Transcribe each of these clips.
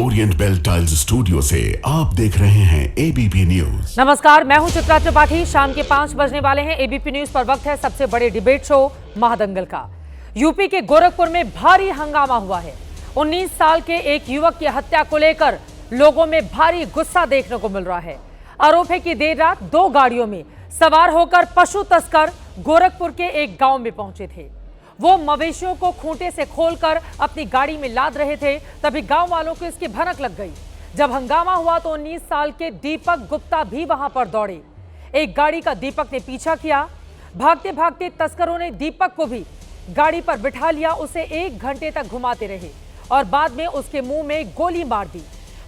Orient bell tiles studio से आप देख रहे हैं एबीपी न्यूज। नमस्कार, मैं हूं चित्रा त्रिपाठी। शाम के 5 बजने वाले हैं। एबीपी न्यूज पर वक्त है सबसे बड़े डिबेट शो महादंगल का। यूपी के गोरखपुर में भारी हंगामा हुआ है। 19 साल के एक युवक की हत्या को लेकर लोगों में भारी गुस्सा देखने को मिल रहा है। आरोप है कि देर रात 2 गाड़ियों में सवार होकर पशु तस्कर गोरखपुर के एक गांव में पहुंचे थे। वो मवेशियों को खूंटे से खोलकर अपनी गाड़ी में लाद रहे थे, तभी गांव वालों को इसकी भनक लग गई। जब हंगामा हुआ तो 19 साल के दीपक गुप्ता भी वहां पर दौड़े। एक गाड़ी का दीपक ने पीछा किया। भागते भागते तस्करों ने दीपक को भी गाड़ी पर बिठा लिया। उसे 1 घंटे तक घुमाते रहे और बाद में उसके मुंह में गोली मार दी।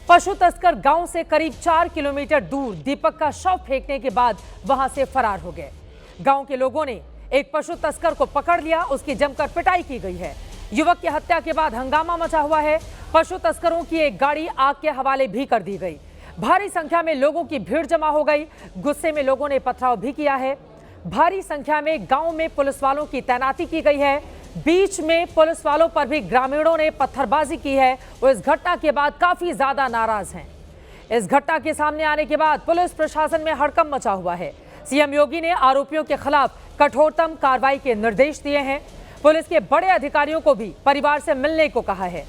पशु तस्कर गांव से करीब 4 किलोमीटर दूर दीपक का शव फेंकने के बाद वहां से फरार हो गए। गांव के लोगों ने एक पशु तस्कर को पकड़ लिया। उसकी जमकर पिटाई की गई है। युवक की हत्या के बाद हंगामा मचा हुआ है। पशु तस्करों की एक गाड़ी आग के हवाले भी कर दी गई। भारी संख्या में लोगों की भीड़ जमा हो गई। गुस्से में लोगों ने पथराव भी किया है। भारी संख्या में गांव में पुलिस वालों की तैनाती की गई है। बीच में पुलिस वालों पर भी ग्रामीणों ने पत्थरबाजी की है। वो इस घटना के बाद काफी ज्यादा नाराज हैं। इस घटना के सामने आने के बाद पुलिस प्रशासन में हड़कंप मचा हुआ है। सीएम योगी ने आरोपियों के खिलाफ कठोरतम कार्रवाई के निर्देश दिए हैं। पुलिस के बड़े अधिकारियों को भी परिवार से मिलने को कहा है।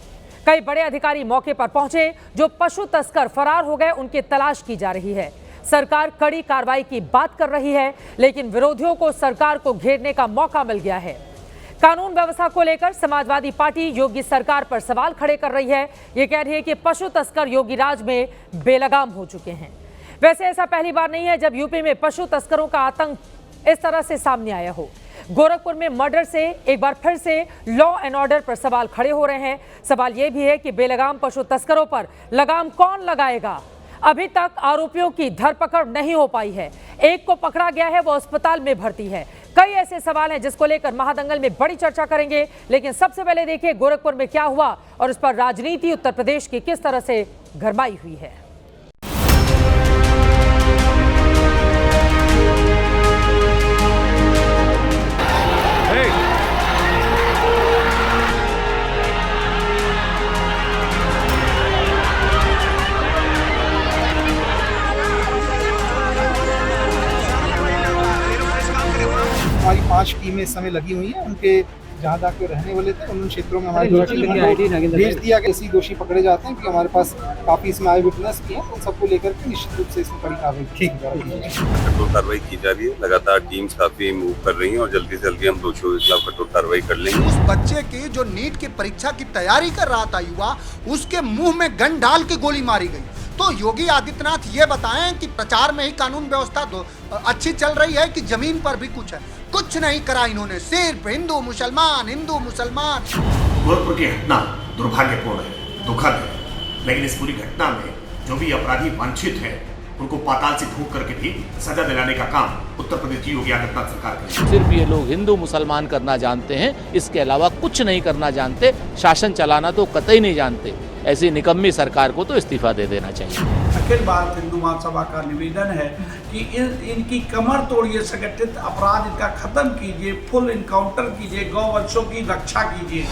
कई बड़े अधिकारी मौके पर पहुंचे। जो पशु तस्कर फरार हो गए उनकी तलाश की जा रही है। सरकार कड़ी कार्रवाई की बात कर रही है, लेकिन विरोधियों को सरकार को घेरने का मौका मिल गया है। कानून व्यवस्था को लेकर समाजवादी पार्टी योगी सरकार पर सवाल खड़े कर रही है। ये कह रही है कि पशु तस्कर योगी राज में बेलगाम हो चुके हैं। वैसे ऐसा पहली बार नहीं है जब यूपी में पशु तस्करों का आतंक इस तरह से सामने आया हो। गोरखपुर में मर्डर से एक बार फिर से लॉ एंड ऑर्डर पर सवाल खड़े हो रहे हैं। सवाल यह भी है कि बेलगाम पशु तस्करों पर लगाम कौन लगाएगा। अभी तक आरोपियों की धरपकड़ नहीं हो पाई है। एक को पकड़ा गया है, वो अस्पताल में भर्ती है। कई ऐसे सवाल हैं जिसको लेकर महादंगल में बड़ी चर्चा करेंगे। लेकिन सबसे पहले देखिए गोरखपुर में क्या हुआ और इस पर राजनीति उत्तर प्रदेश की किस तरह से गरमाई हुई है। हमारी 5 टीमें इस समय लगी हुई हैं। उनके जहाँ जाके रहने वाले थे उन क्षेत्रों में हमारे भेज दिया गया। ऐसी दोषी पकड़े जाते हैं क्योंकि हमारे पास काफी इसमें आई विटनेस की है। उन सबको लेकर के निश्चित रूप से इसमें कड़ी कार्रवाई कठोर कार्रवाई की जा रही है। लगातार टीम्स काफी मूव कर रही हैं और जल्दी से जल्दी हम दोषियों के खिलाफ कठोर कार्रवाई कर लेंगे। उस बच्चे की जो नीट की परीक्षा की तैयारी कर रहा था युवा, उसके मुंह में गन डाल के गोली मारी गई। तो योगी आदित्यनाथ ये बताएं कि प्रचार में ही कानून व्यवस्था अच्छी चल रही है कि जमीन पर भी कुछ है। कुछ नहीं करा इन्होंने, सिर्फ हिंदू मुसलमान। गोरखपुर की घटना दुर्भाग्यपूर्ण है, दुखद है, लेकिन इस पूरी घटना में जो भी अपराधी वांछित है उनको पाताल से ढूंढ करके भी सजा दिलाने का काम उत्तर प्रदेश की योगी आदित्यनाथ सरकार करेगी। सिर्फ ये लोग हिंदू मुसलमान करना जानते हैं, इसके अलावा कुछ नहीं करना जानते। शासन चलाना तो कतई नहीं जानते। ऐसी निकम्मी सरकार को तो इस्तीफा दे देना चाहिए। अखिल भारत हिंदू महासभा का निवेदन है कि इनकी कमर तोड़िए, संगठित अपराध इनका खत्म कीजिए, फुल इनकाउंटर कीजिए, गौवंशों की रक्षा कीजिए।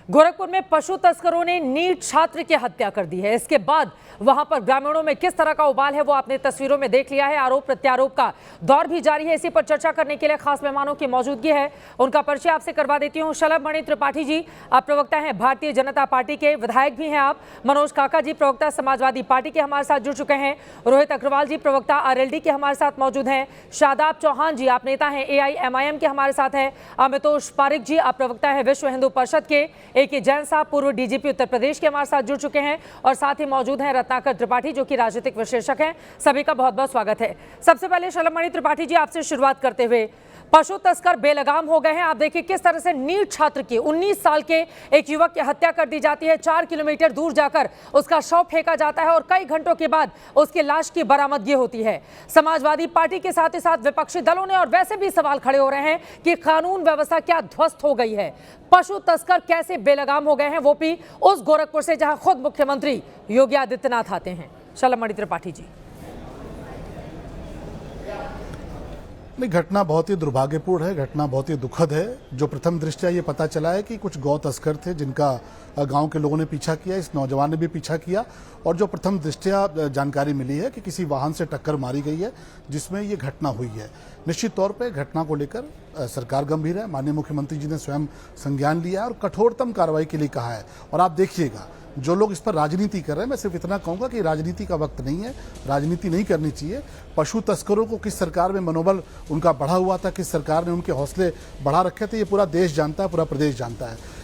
गोरखपुर में पशु तस्करों ने नीट छात्र की हत्या कर दी है। इसके बाद वहां पर ग्रामीणों में किस तरह का उबाल है वो आपने तस्वीरों में देख लिया है। आरोप प्रत्यारोप का दौर भी जारी है। इसी पर चर्चा करने के लिए खास मेहमानों की मौजूदगी है। उनका परिचय आपसे करवा देती हूँ। शलभ मणि त्रिपाठी जी, आप प्रवक्ता हैं भारतीय जनता पार्टी के, विधायक भी हैं आप। मनोज काका जी, प्रवक्ता समाजवादी पार्टी के, हमारे साथ जुड़ चुके हैं। रोहित अग्रवाल जी, प्रवक्ता आरएलडी के, हमारे साथ मौजूद हैं। शादाब चौहान जी, आप नेता हैं AIMIM के, हमारे साथ हैं। अमितोष पारिक जी, आप प्रवक्ता हैं विश्व हिंदू परिषद के। AK जैन साहब, पूर्व DGP उत्तर प्रदेश के, हमारे साथ जुड़ चुके हैं। और साथ ही मौजूद हैं रत्नाकर त्रिपाठी जो कि राजनीतिक विश्लेषक हैं। सभी का बहुत बहुत स्वागत है। सबसे पहले शलभ मणि त्रिपाठी जी, आपसे शुरुआत करते हुए, पशु तस्कर बेलगाम हो गए हैं। आप देखिए किस तरह से नीट छात्र की 19 साल के एक युवक की हत्या कर दी जाती है। 4 किलोमीटर दूर जाकर उसका शव फेंका जाता है और कई घंटों के बाद उसकी लाश की बरामदगी होती है। समाजवादी पार्टी के साथ ही साथ विपक्षी दलों ने और वैसे भी सवाल खड़े हो रहे हैं कि कानून व्यवस्था क्या ध्वस्त हो गई है। पशु तस्कर कैसे बेलगाम हो गए हैं, वो भी उस गोरखपुर से जहां खुद मुख्यमंत्री योगी आदित्यनाथ आते हैं। शलभ मणि त्रिपाठी जी। नहीं, घटना बहुत ही दुर्भाग्यपूर्ण है, घटना बहुत ही दुखद है। जो प्रथम दृष्टया ये पता चला है कि कुछ गौ तस्कर थे जिनका गांव के लोगों ने पीछा किया, इस नौजवान ने भी पीछा किया, और जो प्रथम दृष्टया जानकारी मिली है कि किसी वाहन से टक्कर मारी गई है जिसमें ये घटना हुई है। निश्चित तौर पे घटना को लेकर सरकार गंभीर है। माननीय मुख्यमंत्री जी ने स्वयं संज्ञान लिया है और कठोरतम कार्रवाई के लिए कहा है। और आप देखिएगा, जो लोग इस पर राजनीति कर रहे हैं, मैं सिर्फ इतना कहूंगा कि राजनीति का वक्त नहीं है, राजनीति नहीं करनी चाहिए। पशु तस्करों को किस सरकार में मनोबल उनका बढ़ा हुआ था, किस सरकार ने उनके हौसले बढ़ा रखे थे, ये पूरा देश जानता है, पूरा प्रदेश जानता है।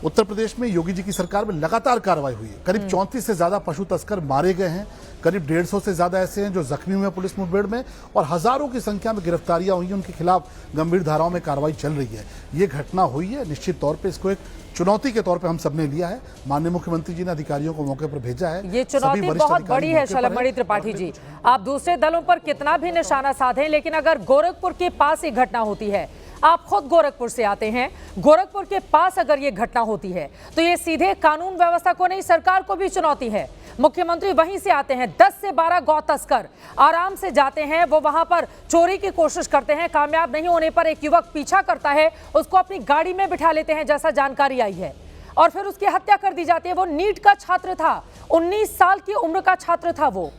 उत्तर प्रदेश में योगी जी की सरकार में लगातार कार्रवाई हुई है। करीब 34 से ज्यादा पशु तस्कर मारे गए हैं, करीब 150 से ज्यादा ऐसे हैं जो जख्मी हुए हैं पुलिस मुठभेड़ में, और हजारों की संख्या में गिरफ्तारियां हुई हैं, उनके खिलाफ गंभीर धाराओं में कार्रवाई चल रही है। ये घटना हुई है, निश्चित तौर पर इसको एक चुनौती के तौर पे हम सबने लिया है। माननीय मुख्यमंत्री जी ने अधिकारियों को मौके पर भेजा है। ये चुनौती बहुत बड़ी है शलभमणि त्रिपाठी जी। आप दूसरे दलों पर कितना भी निशाना साधें, लेकिन अगर गोरखपुर के पास ये घटना होती है, आप खुद गोरखपुर से आते हैं, गोरखपुर के पास अगर ये घटना होती है तो ये सीधे कानून व्यवस्था को नहीं, सरकार को भी चुनौती है। मुख्यमंत्री वहीं से आते हैं, 10 से 12 गौ तस्कर आराम से जाते हैं, वो वहां पर चोरी की कोशिश करते हैं, कामयाब नहीं होने पर एक युवक पीछा करता है, उसको अपनी गाड़ी में बिठा लेते हैं जैसा जानकारी आई है, और फिर उसकी हत्या कर दी जाती है। वो नीट का छात्र था, 19 साल की उम्र का छात्र था वो।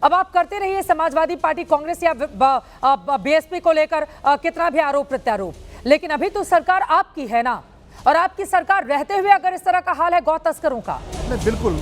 अब आप करते रहिए समाजवादी पार्टी, कांग्रेस या बीएसपी को लेकर कितना भी आरोप प्रत्यारोप, लेकिन अभी तो सरकार आपकी है ना, और आपकी सरकार रहते हुए अगर इस तरह का हाल है गौ तस्करों का। बिल्कुल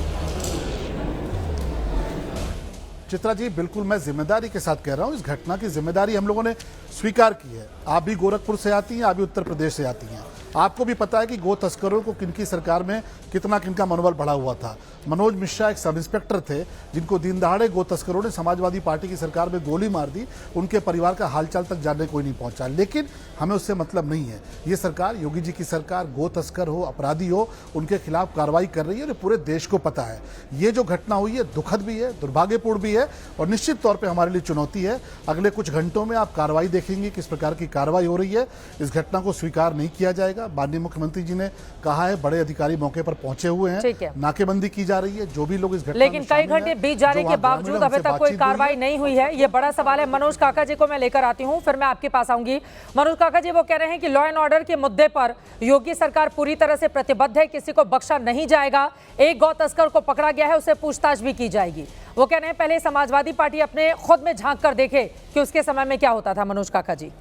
चित्रा जी, बिल्कुल मैं जिम्मेदारी के साथ कह रहा हूं, इस घटना की जिम्मेदारी हम लोगों ने स्वीकार की है। आप भी गोरखपुर से आती हैं, आप भी उत्तर प्रदेश से आती हैं, आपको भी पता है कि गो तस्करों को किनकी सरकार में किनका मनोबल बढ़ा हुआ था। मनोज मिश्रा एक सब इंस्पेक्टर थे जिनको दिन दहाड़े गो तस्करों ने समाजवादी पार्टी की सरकार में गोली मार दी, उनके परिवार का हालचाल तक जानने कोई नहीं पहुंचा। लेकिन हमें उससे मतलब नहीं है। ये सरकार, योगी जी की सरकार, गो तस्कर हो, अपराधी हो, उनके खिलाफ कार्रवाई कर रही है और पूरे देश को पता है। ये जो घटना हुई है दुखद भी है, दुर्भाग्यपूर्ण भी है, और निश्चित तौर पर हमारे लिए चुनौती है। अगले कुछ घंटों में आप कार्रवाई देखेंगे, किस प्रकार की कार्रवाई हो रही है। इस घटना को स्वीकार नहीं किया जाएगा। माननीय मुख्यमंत्री जी ने कहा है, बड़े अधिकारी मौके पर पहुंचे हुए हैं, नाकेबंदी की जा रही है, जो भी लोग इस घटना लेकिन कई घंटे बीत जाने के बावजूद अभी तक कोई कार्रवाई नहीं हुई है, ये बड़ा सवाल है। मनोज काका जी को मैं लेकर आती हूं, फिर मैं आपके पास आऊंगी। मनोज काका जी, वो कह रहे हैं कि लॉ एंड ऑर्डर के मुद्दे पर योगी सरकार पूरी तरह से प्रतिबद्ध है, किसी को बख्शा नहीं जाएगा। एक गौ तस्कर को पकड़ा गया है, उससे पूछताछ भी की जाएगी। वो कह रहे हैं पहले समाजवादी पार्टी अपने खुद में झांक कर देखे कि उसके समय में क्या होता था। मनोज काका जी,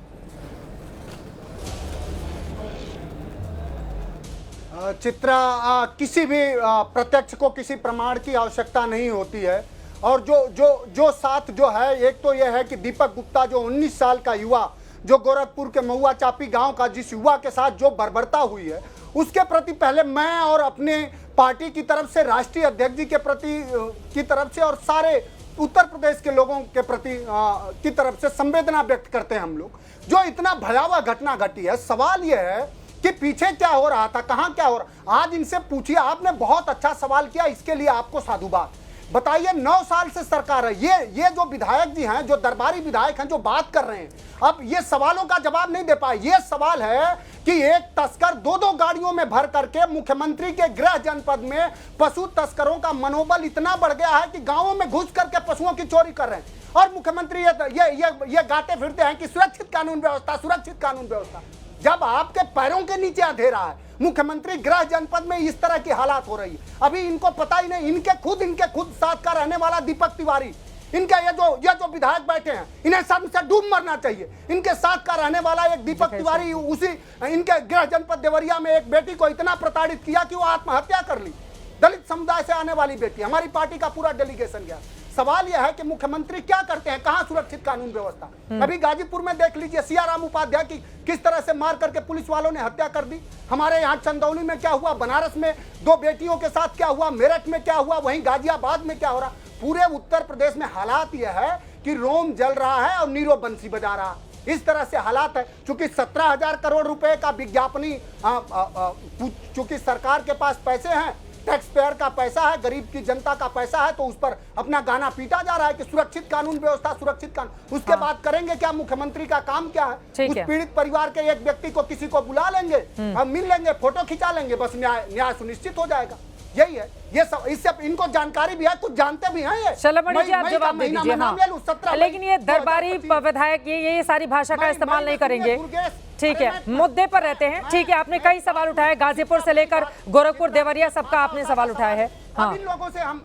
चित्रा, किसी भी प्रत्यक्ष को किसी प्रमाण की आवश्यकता नहीं होती है। और जो साथ जो है, एक तो यह है कि दीपक गुप्ता जो 19 साल का युवा, जो गोरखपुर के महुआ चापी गांव का, जिस युवा के साथ जो बर्बरता हुई है, उसके प्रति पहले मैं और अपने पार्टी की तरफ से, राष्ट्रीय अध्यक्ष जी के प्रति की तरफ से और सारे उत्तर प्रदेश के लोगों के प्रति की तरफ से संवेदना व्यक्त करते हैं हम लोग। जो इतना भयावह घटना घटी है, सवाल यह है कि पीछे क्या हो रहा था, कहां क्या हो रहा। आज इनसे पूछिए, आपने बहुत अच्छा सवाल किया, इसके लिए आपको साधुवाद। बताइए, 9 साल से सरकार है, ये जो विधायक जी हैं, जो दरबारी विधायक हैं, जो बात कर रहे हैं, अब ये सवालों का जवाब नहीं दे पाए। ये सवाल है कि एक तस्कर 2-2 गाड़ियों में भर करके मुख्यमंत्री के गृह जनपद में पशु तस्करों का मनोबल इतना बढ़ गया है कि गांवों में घुस करके पशुओं की चोरी कर रहे हैं, और मुख्यमंत्री ये गाते फिरते हैं कि सुरक्षित कानून व्यवस्था, सुरक्षित कानून व्यवस्था। जब आपके पैरों के नीचे अंधेरा है, मुख्यमंत्री गृह जनपद में इस तरह की हालात हो रही है, अभी इनको पता ही नहीं। इनके खुद साथ का रहने वाला दीपक तिवारी, इनका ये जो विधायक बैठे हैं, इन्हें शर्म से डूब मरना चाहिए। इनके साथ का रहने वाला एक दीपक तिवारी, उसी इनके गृह जनपद देवरिया में एक बेटी को इतना प्रताड़ित किया कि वो आत्महत्या कर ली। दलित समुदाय से आने वाली बेटी, हमारी पार्टी का पूरा डेलीगेशन गया। सवाल यह है कि मुख्यमंत्री क्या करते हैं, कहां सुरक्षित कानून व्यवस्था। अभी गाजीपुर में देख लीजिए, सियाराम उपाध्याय की किस तरह से मार करके पुलिस वालों ने हत्या कर दी। हमारे यहाँ चंदौली में क्या हुआ, बनारस में 2 बेटियों के साथ क्या हुआ, मेरठ में क्या हुआ, वहीं गाजियाबाद में क्या हो रहा। पूरे उत्तर प्रदेश में हालात यह है कि रोम जल रहा है और नीरो बंसी बजा रहा है। इस तरह से हालात है। चूंकि 17,000 करोड़ रुपए का विज्ञापनी, चूंकि सरकार के पास पैसे हैं, टैक्स पेयर का पैसा है, गरीब की जनता का पैसा है, तो उस पर अपना गाना पीटा जा रहा है कि सुरक्षित कानून व्यवस्था, सुरक्षित कानून। उसके बाद करेंगे क्या, मुख्यमंत्री का काम क्या है? उस पीड़ित परिवार के एक व्यक्ति को, किसी को बुला लेंगे, हम मिल लेंगे, फोटो खिंचा लेंगे, बस न्याय सुनिश्चित हो जाएगा। यही है ये सब। इससे इनको जानकारी भी है, कुछ जानते भी हैं ये। शलमणि जी आप जवाब दे दीजिए। हाँ, लेकिन ये दरबारी विधायक ये सारी भाषा का इस्तेमाल नहीं करेंगे। ठीक है, मुद्दे पर रहते हैं। ठीक है, आपने कई सवाल उठाए, गाजीपुर से लेकर गोरखपुर, देवरिया, सबका आपने सवाल उठाया है। हाँ, इन लोगों से हम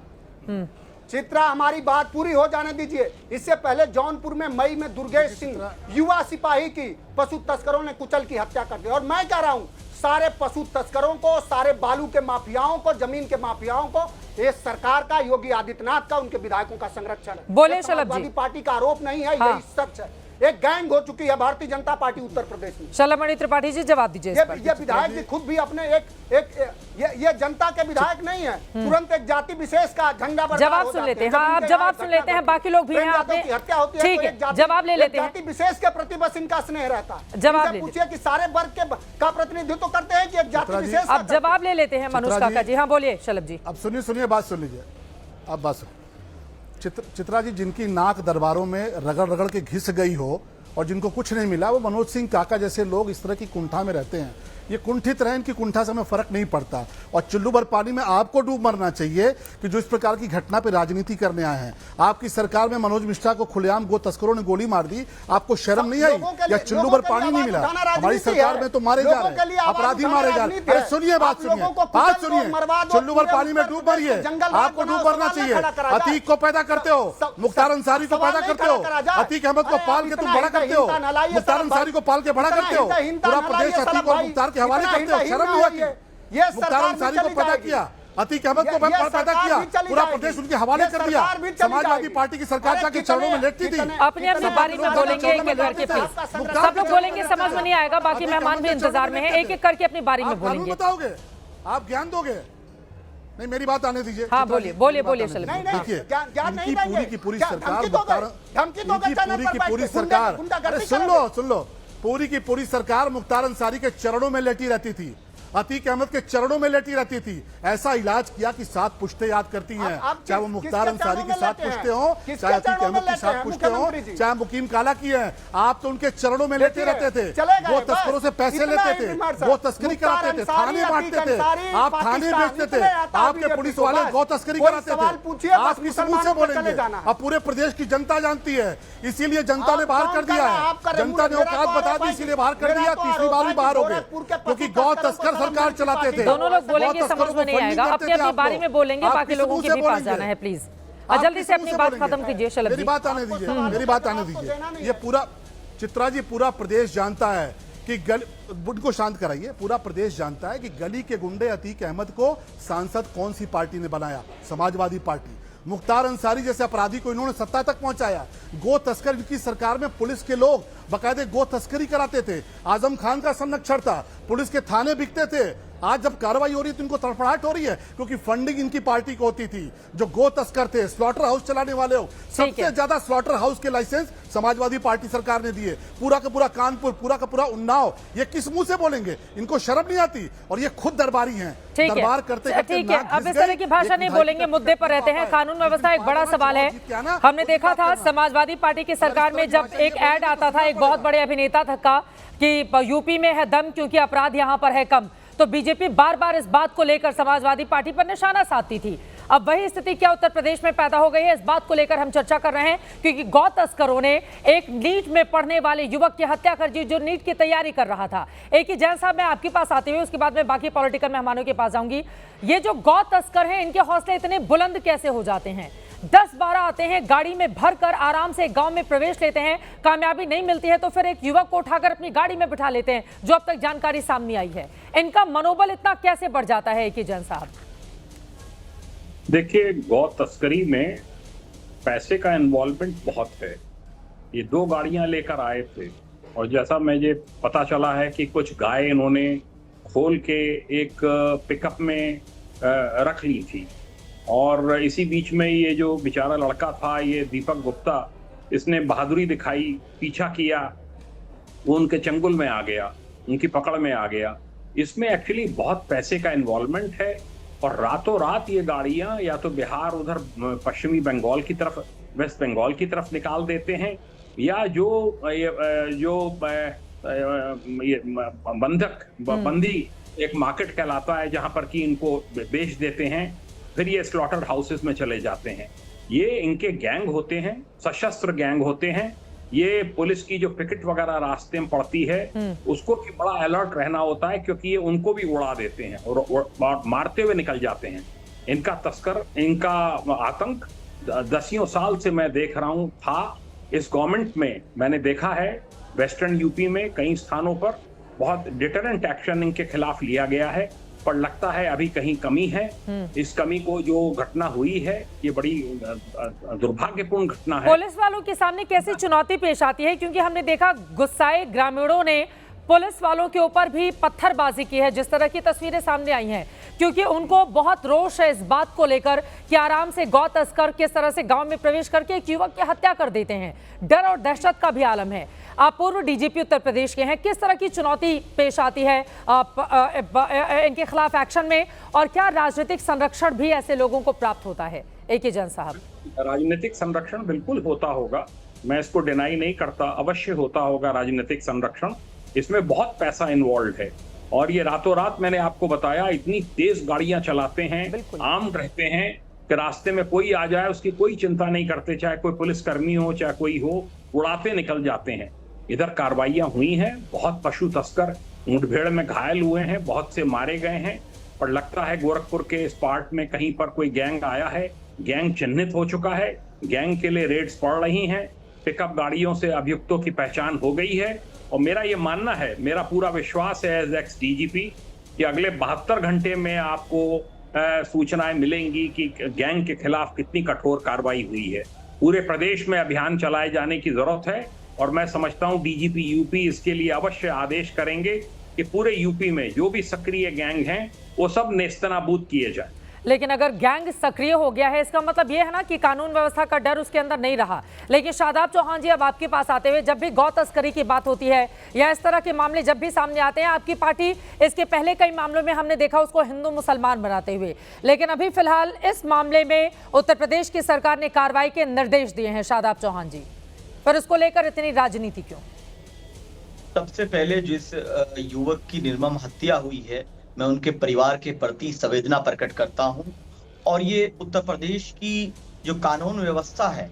चित्रा, हमारी बात पूरी हो जाने दीजिए। इससे पहले जौनपुर में मई में दुर्गेश सिंह युवा सिपाही की पशु तस्करों ने कुचल की हत्या कर दी। और मैं कह रहा हूं सारे पशु तस्करों को, सारे बालू के माफियाओं को, जमीन के माफियाओं को, ये सरकार का, योगी आदित्यनाथ का, उनके विधायकों का संरक्षण है। बोले शलभ जी। पार्टी का आरोप नहीं है, यही सच है। एक गैंग हो चुकी है भारतीय जनता पार्टी उत्तर प्रदेश में। शलमणि त्रिपाठी जी जवाब दीजिए। ये विधायक जी खुद भी अपने ये जनता के विधायक नहीं है, तुरंत एक जाति विशेष का झंडा जवाब सुन लेते हैं। हाँ, आप जवाब सुन लेते हैं, बाकी लोग भी हैं। आपने हत्या होती है, ठीक है, जवाब ले लेते हैं। जाति विशेष के प्रति बस इनका स्नेह रहता है। जवाब ले पूछिए कि सारे वर्ग का प्रतिनिधित्व करते हैं कि एक जाति विशेष। आप जवाब ले लेते हैं मनोज काका जी। हाँ बोलिए शलभ जी। अब सुनिए बात सुन लीजिए। अब बात चित्रा जी, जिनकी नाक दरबारों में रगड़ रगड़ के घिस गई हो और जिनको कुछ नहीं मिला, वो मनोज सिंह काका जैसे लोग इस तरह की कुंठा में रहते हैं। ये कुंठित रहे, इनकी कुंठा से हमें फर्क नहीं पड़ता। और चुल्लू भर पानी में आपको डूब मरना चाहिए कि जो इस प्रकार की घटना पे राजनीति करने आए हैं। आपकी सरकार में मनोज मिश्रा को खुलेआम गो तस्करों ने गोली मार दी, आपको शर्म नहीं आई? या चुल्लू भर पानी नहीं मिला? हमारी सरकार में तो मारे जा रहे हैं, अपराधी मारे जा रहे हैं। सुनिए बात सुनिए, चुल्लू भर पानी में डूब मरिए, आपको डूब मरना चाहिए। अतीक को पैदा करते हो, मुख्तार अंसारी को पैदा करते हो, अतीक अहमद को पाल के तुम बड़ा करते हो, मुख्तार अंसारी को पाल के बड़ा करते हो, पूरा प्रदेश अतीक और मुख्तार के हवाले करते हो। शर्म नहीं आती? मुख्तार अंसारी को पैदा किया, अतीक अहमद को पैदा किया, पूरा प्रदेश उनके हवाले कर दिया। समाजवादी पार्टी की सरकार जाके चरणों में लेटती थी। अपने अपने बारी में बोलेंगे एक एक करके, प्लीज सब लोग बोलेंगे, समझ में नहीं आएगा। बाकी मेहमान भी इंतजार में है, एक एक करके अपनी बारी में बोलेंगे। बताओगे, आप ज्ञान दोगे? नहीं, मेरी बात आने दीजिए। हाँ बोलिए बोलिए बोलिए। देखिए, पूरी की पूरी सरकार, सुन लो, पूरी की पूरी सरकार मुख्तार अंसारी के चरणों में लेटी रहती थी, अतीक अहमद के चरणों में लेटी रहती थी। ऐसा इलाज किया कि 7 पुश्ते याद करती हैं, चाहे वो मुख्तार अंसारी की 7 पुश्ते हो, चाहे अतीक अहमद की 7 पुश्ते हो, चाहे मुकीम काला की है। आप तो उनके चरणों में लेटे रहते थे। वो तस्करों से पैसे लेते थे, वो तस्करी कराते थे, थाने बांटते थे, आप थाने बेचते थे, आपके पुलिस वाले गौ तस्करी कराते थे। आप किस मुंह से बोलेंगे? अब पूरे प्रदेश की जनता जानती है, इसीलिए जनता ने बाहर कर दिया है। जनता ने औकात बता दी, इसीलिए बाहर कर दिया। तीसरी बार भी बाहर हो गए, क्योंकि गौ तस्कर सरकार चलाते थे। दोनों लोग बोलेंगे, समझ में नहीं आएगा। अपनी अपनी बारी में बोलेंगे, बाकी लोगों के भी पास जाना है। प्लीज जल्दी से अपनी बात खत्म कीजिए। शलभ जी, मेरी बात आने दीजिए, मेरी बात आने दीजिए। ये पूरा चित्रा जी, पूरा प्रदेश जानता है कि उनको शांत कराइए। पूरा प्रदेश जानता है कि गली के गुंडे अतीक अहमद को सांसद कौन सी पार्टी ने बनाया? समाजवादी पार्टी। मुख्तार अंसारी जैसे अपराधी को इन्होंने सत्ता तक पहुंचाया। गो तस्कर की सरकार में पुलिस के लोग बकायदे गो तस्करी कराते थे। आजम खान का संरक्षण था, पुलिस के थाने बिकते थे। आज जब कार्रवाई हो रही है तो इनको तड़फड़ाहट हो रही है, क्योंकि फंडिंग इनकी पार्टी को होती थी। जो गो तस्कर थे, स्लॉटर हाउस चलाने वाले हो, सबसे ज्यादा स्लॉटर हाउस के लाइसेंस समाजवादी पार्टी सरकार ने दिए। पूरा का पूरा कानपुर, पूरा का पूरा उन्नाव। ये किस मुंह से बोलेंगे? इनको शर्म नहीं आती? और ये खुद दरबारी हैं, दरबार करते करते। ठीक है, अब इस तरह की भाषा नहीं बोलेंगे, मुद्दे पर रहते हैं। कानून व्यवस्था एक बड़ा सवाल है। हमने देखा था समाजवादी पार्टी की सरकार में जब एक ऐड आता था एक बहुत बड़े अभिनेता तक का कि यूपी में है दम क्योंकि अपराध यहां पर है कम, तो बीजेपी बार बार इस बात को लेकर समाजवादी पार्टी पर निशाना साधती थी। अब वही स्थिति क्या उत्तर प्रदेश में पैदा हो गई है? इस बात को लेकर हम चर्चा कर रहे हैं, क्योंकि गौ तस्करों ने एक नीट में पढ़ने वाले युवक की हत्या कर दी, जो नीट की तैयारी कर रहा था। एक ही जैन साहब, मैं आपके पास आते हुए उसके बाद में बाकी पॉलिटिकल मेहमानों के पास जाऊंगी। ये जो गौ तस्कर हैं, इनके हौसले इतने बुलंद कैसे हो जाते हैं? 10-12 आते हैं, गाड़ी में भरकर आराम से गांव में प्रवेश लेते हैं, कामयाबी नहीं मिलती है तो फिर एक युवक को उठाकर अपनी गाड़ी में बिठा लेते हैं, जो अब तक जानकारी सामने आई है। इनका मनोबल इतना कैसे बढ़ जाता है? एक ही जैन साहब, देखिए, गौ तस्करी में पैसे का इन्वॉल्वमेंट बहुत है। ये 2 गाड़ियां लेकर आए थे और जैसा मुझे पता चला है कि कुछ गाय इन्होंने खोल के एक पिकअप में रख ली थी। और इसी बीच में ये जो बेचारा लड़का था, ये दीपक गुप्ता, इसने बहादुरी दिखाई, पीछा किया, वो उनके चंगुल में आ गया, उनकी पकड़ में आ गया। इसमें एक्चुअली बहुत पैसे का इन्वॉल्वमेंट है। और रातों रात ये गाड़ियां या तो बिहार, उधर पश्चिमी बंगाल की तरफ, वेस्ट बंगाल की तरफ निकाल देते हैं, या जो बंदी एक मार्केट कहलाता है जहां पर कि इनको बेच देते हैं, फिर ये स्लॉटर हाउसेस में चले जाते हैं। ये इनके गैंग होते हैं, सशस्त्र गैंग होते हैं। ये पुलिस की जो पिकेट वगैरह रास्ते में पड़ती है उसको भी बड़ा अलर्ट रहना होता है, क्योंकि ये उनको भी उड़ा देते हैं और मारते हुए निकल जाते हैं। इनका तस्कर, इनका आतंक दसियों साल से मैं देख रहा हूं था। इस गवर्नमेंट में मैंने देखा है वेस्टर्न यूपी में कई स्थानों पर बहुत डिटरेंट एक्शन इनके खिलाफ लिया गया है, पर लगता है अभी कहीं कमी है। इस कमी को जो घटना हुई है ये बड़ी दुर्भाग्यपूर्ण घटना है। पुलिस वालों के सामने कैसी चुनौती पेश आती है, क्योंकि हमने देखा गुस्साए ग्रामीणों ने पुलिस वालों के ऊपर भी पत्थरबाजी की है, जिस तरह की तस्वीरें सामने आई हैं, क्योंकि उनको बहुत रोष है इस बात को लेकर कि आराम से गौ तस्कर किस तरह से गांव में प्रवेश करके एक युवक की हत्या कर देते हैं। डर और दहशत का भी आलम है। आप पूर्व डीजीपी उत्तर प्रदेश के हैं, किस तरह की चुनौती पेश आती है इनके खिलाफ एक्शन में, और क्या राजनीतिक संरक्षण भी ऐसे लोगों को प्राप्त होता है? AK जैन साहब, राजनीतिक संरक्षण बिल्कुल होता होगा, मैं इसको डिनाई नहीं करता, अवश्य होता होगा राजनीतिक संरक्षण। इसमें बहुत पैसा इन्वॉल्व है और ये रातों रात, मैंने आपको बताया, इतनी तेज गाड़ियां चलाते हैं, आर्म्ड रहते हैं कि रास्ते में कोई आ जाए उसकी कोई चिंता नहीं करते, चाहे कोई पुलिसकर्मी हो चाहे कोई हो, उड़ाते निकल जाते हैं। इधर कार्रवाइयां हुई हैं, बहुत पशु तस्कर मुठभेड़ में घायल हुए हैं, बहुत से मारे गए हैं, पर लगता है गोरखपुर के इस पार्ट में कहीं पर कोई गैंग आया है, गैंग चिन्हित हो चुका है, गैंग के लिए रेड्स पड़ रही हैं, पिकअप गाड़ियों से अभियुक्तों की पहचान हो गई है। और मेरा ये मानना है, मेरा पूरा विश्वास है एज एक्स डीजीपी कि अगले 72 घंटे में आपको सूचनाएं मिलेंगी कि गैंग के खिलाफ कितनी कठोर कार्रवाई हुई है। पूरे प्रदेश में अभियान चलाए जाने की जरूरत है और मैं समझता हूं डीजीपी यूपी इसके लिए अवश्य आदेश करेंगे कि पूरे यूपी में जो भी सक्रिय गैंग हैं वो सब नेस्तनाबूद किए जाए। लेकिन अगर गैंग सक्रिय हो गया है, इसका मतलब ये है ना कि कानून व्यवस्था का डर उसके अंदर नहीं रहा। लेकिन शादाब चौहान जी, अब आपके पास आते हुए, जब भी गौ तस्करी की बात होती है या इस तरह के मामले जब भी सामने आते हैं, आपकी पार्टी इसके पहले कई मामलों में हमने देखा उसको हिंदू मुसलमान बनाते हुए, लेकिन अभी फिलहाल इस मामले में उत्तर प्रदेश की सरकार ने कार्रवाई के निर्देश दिए हैं। शादाब चौहान जी, पर उसको लेकर इतनी राजनीति क्यों? सबसे पहले जिस युवक की निर्मम हत्या हुई है, मैं उनके परिवार के प्रति संवेदना प्रकट करता हूं। और ये उत्तर प्रदेश की जो कानून व्यवस्था है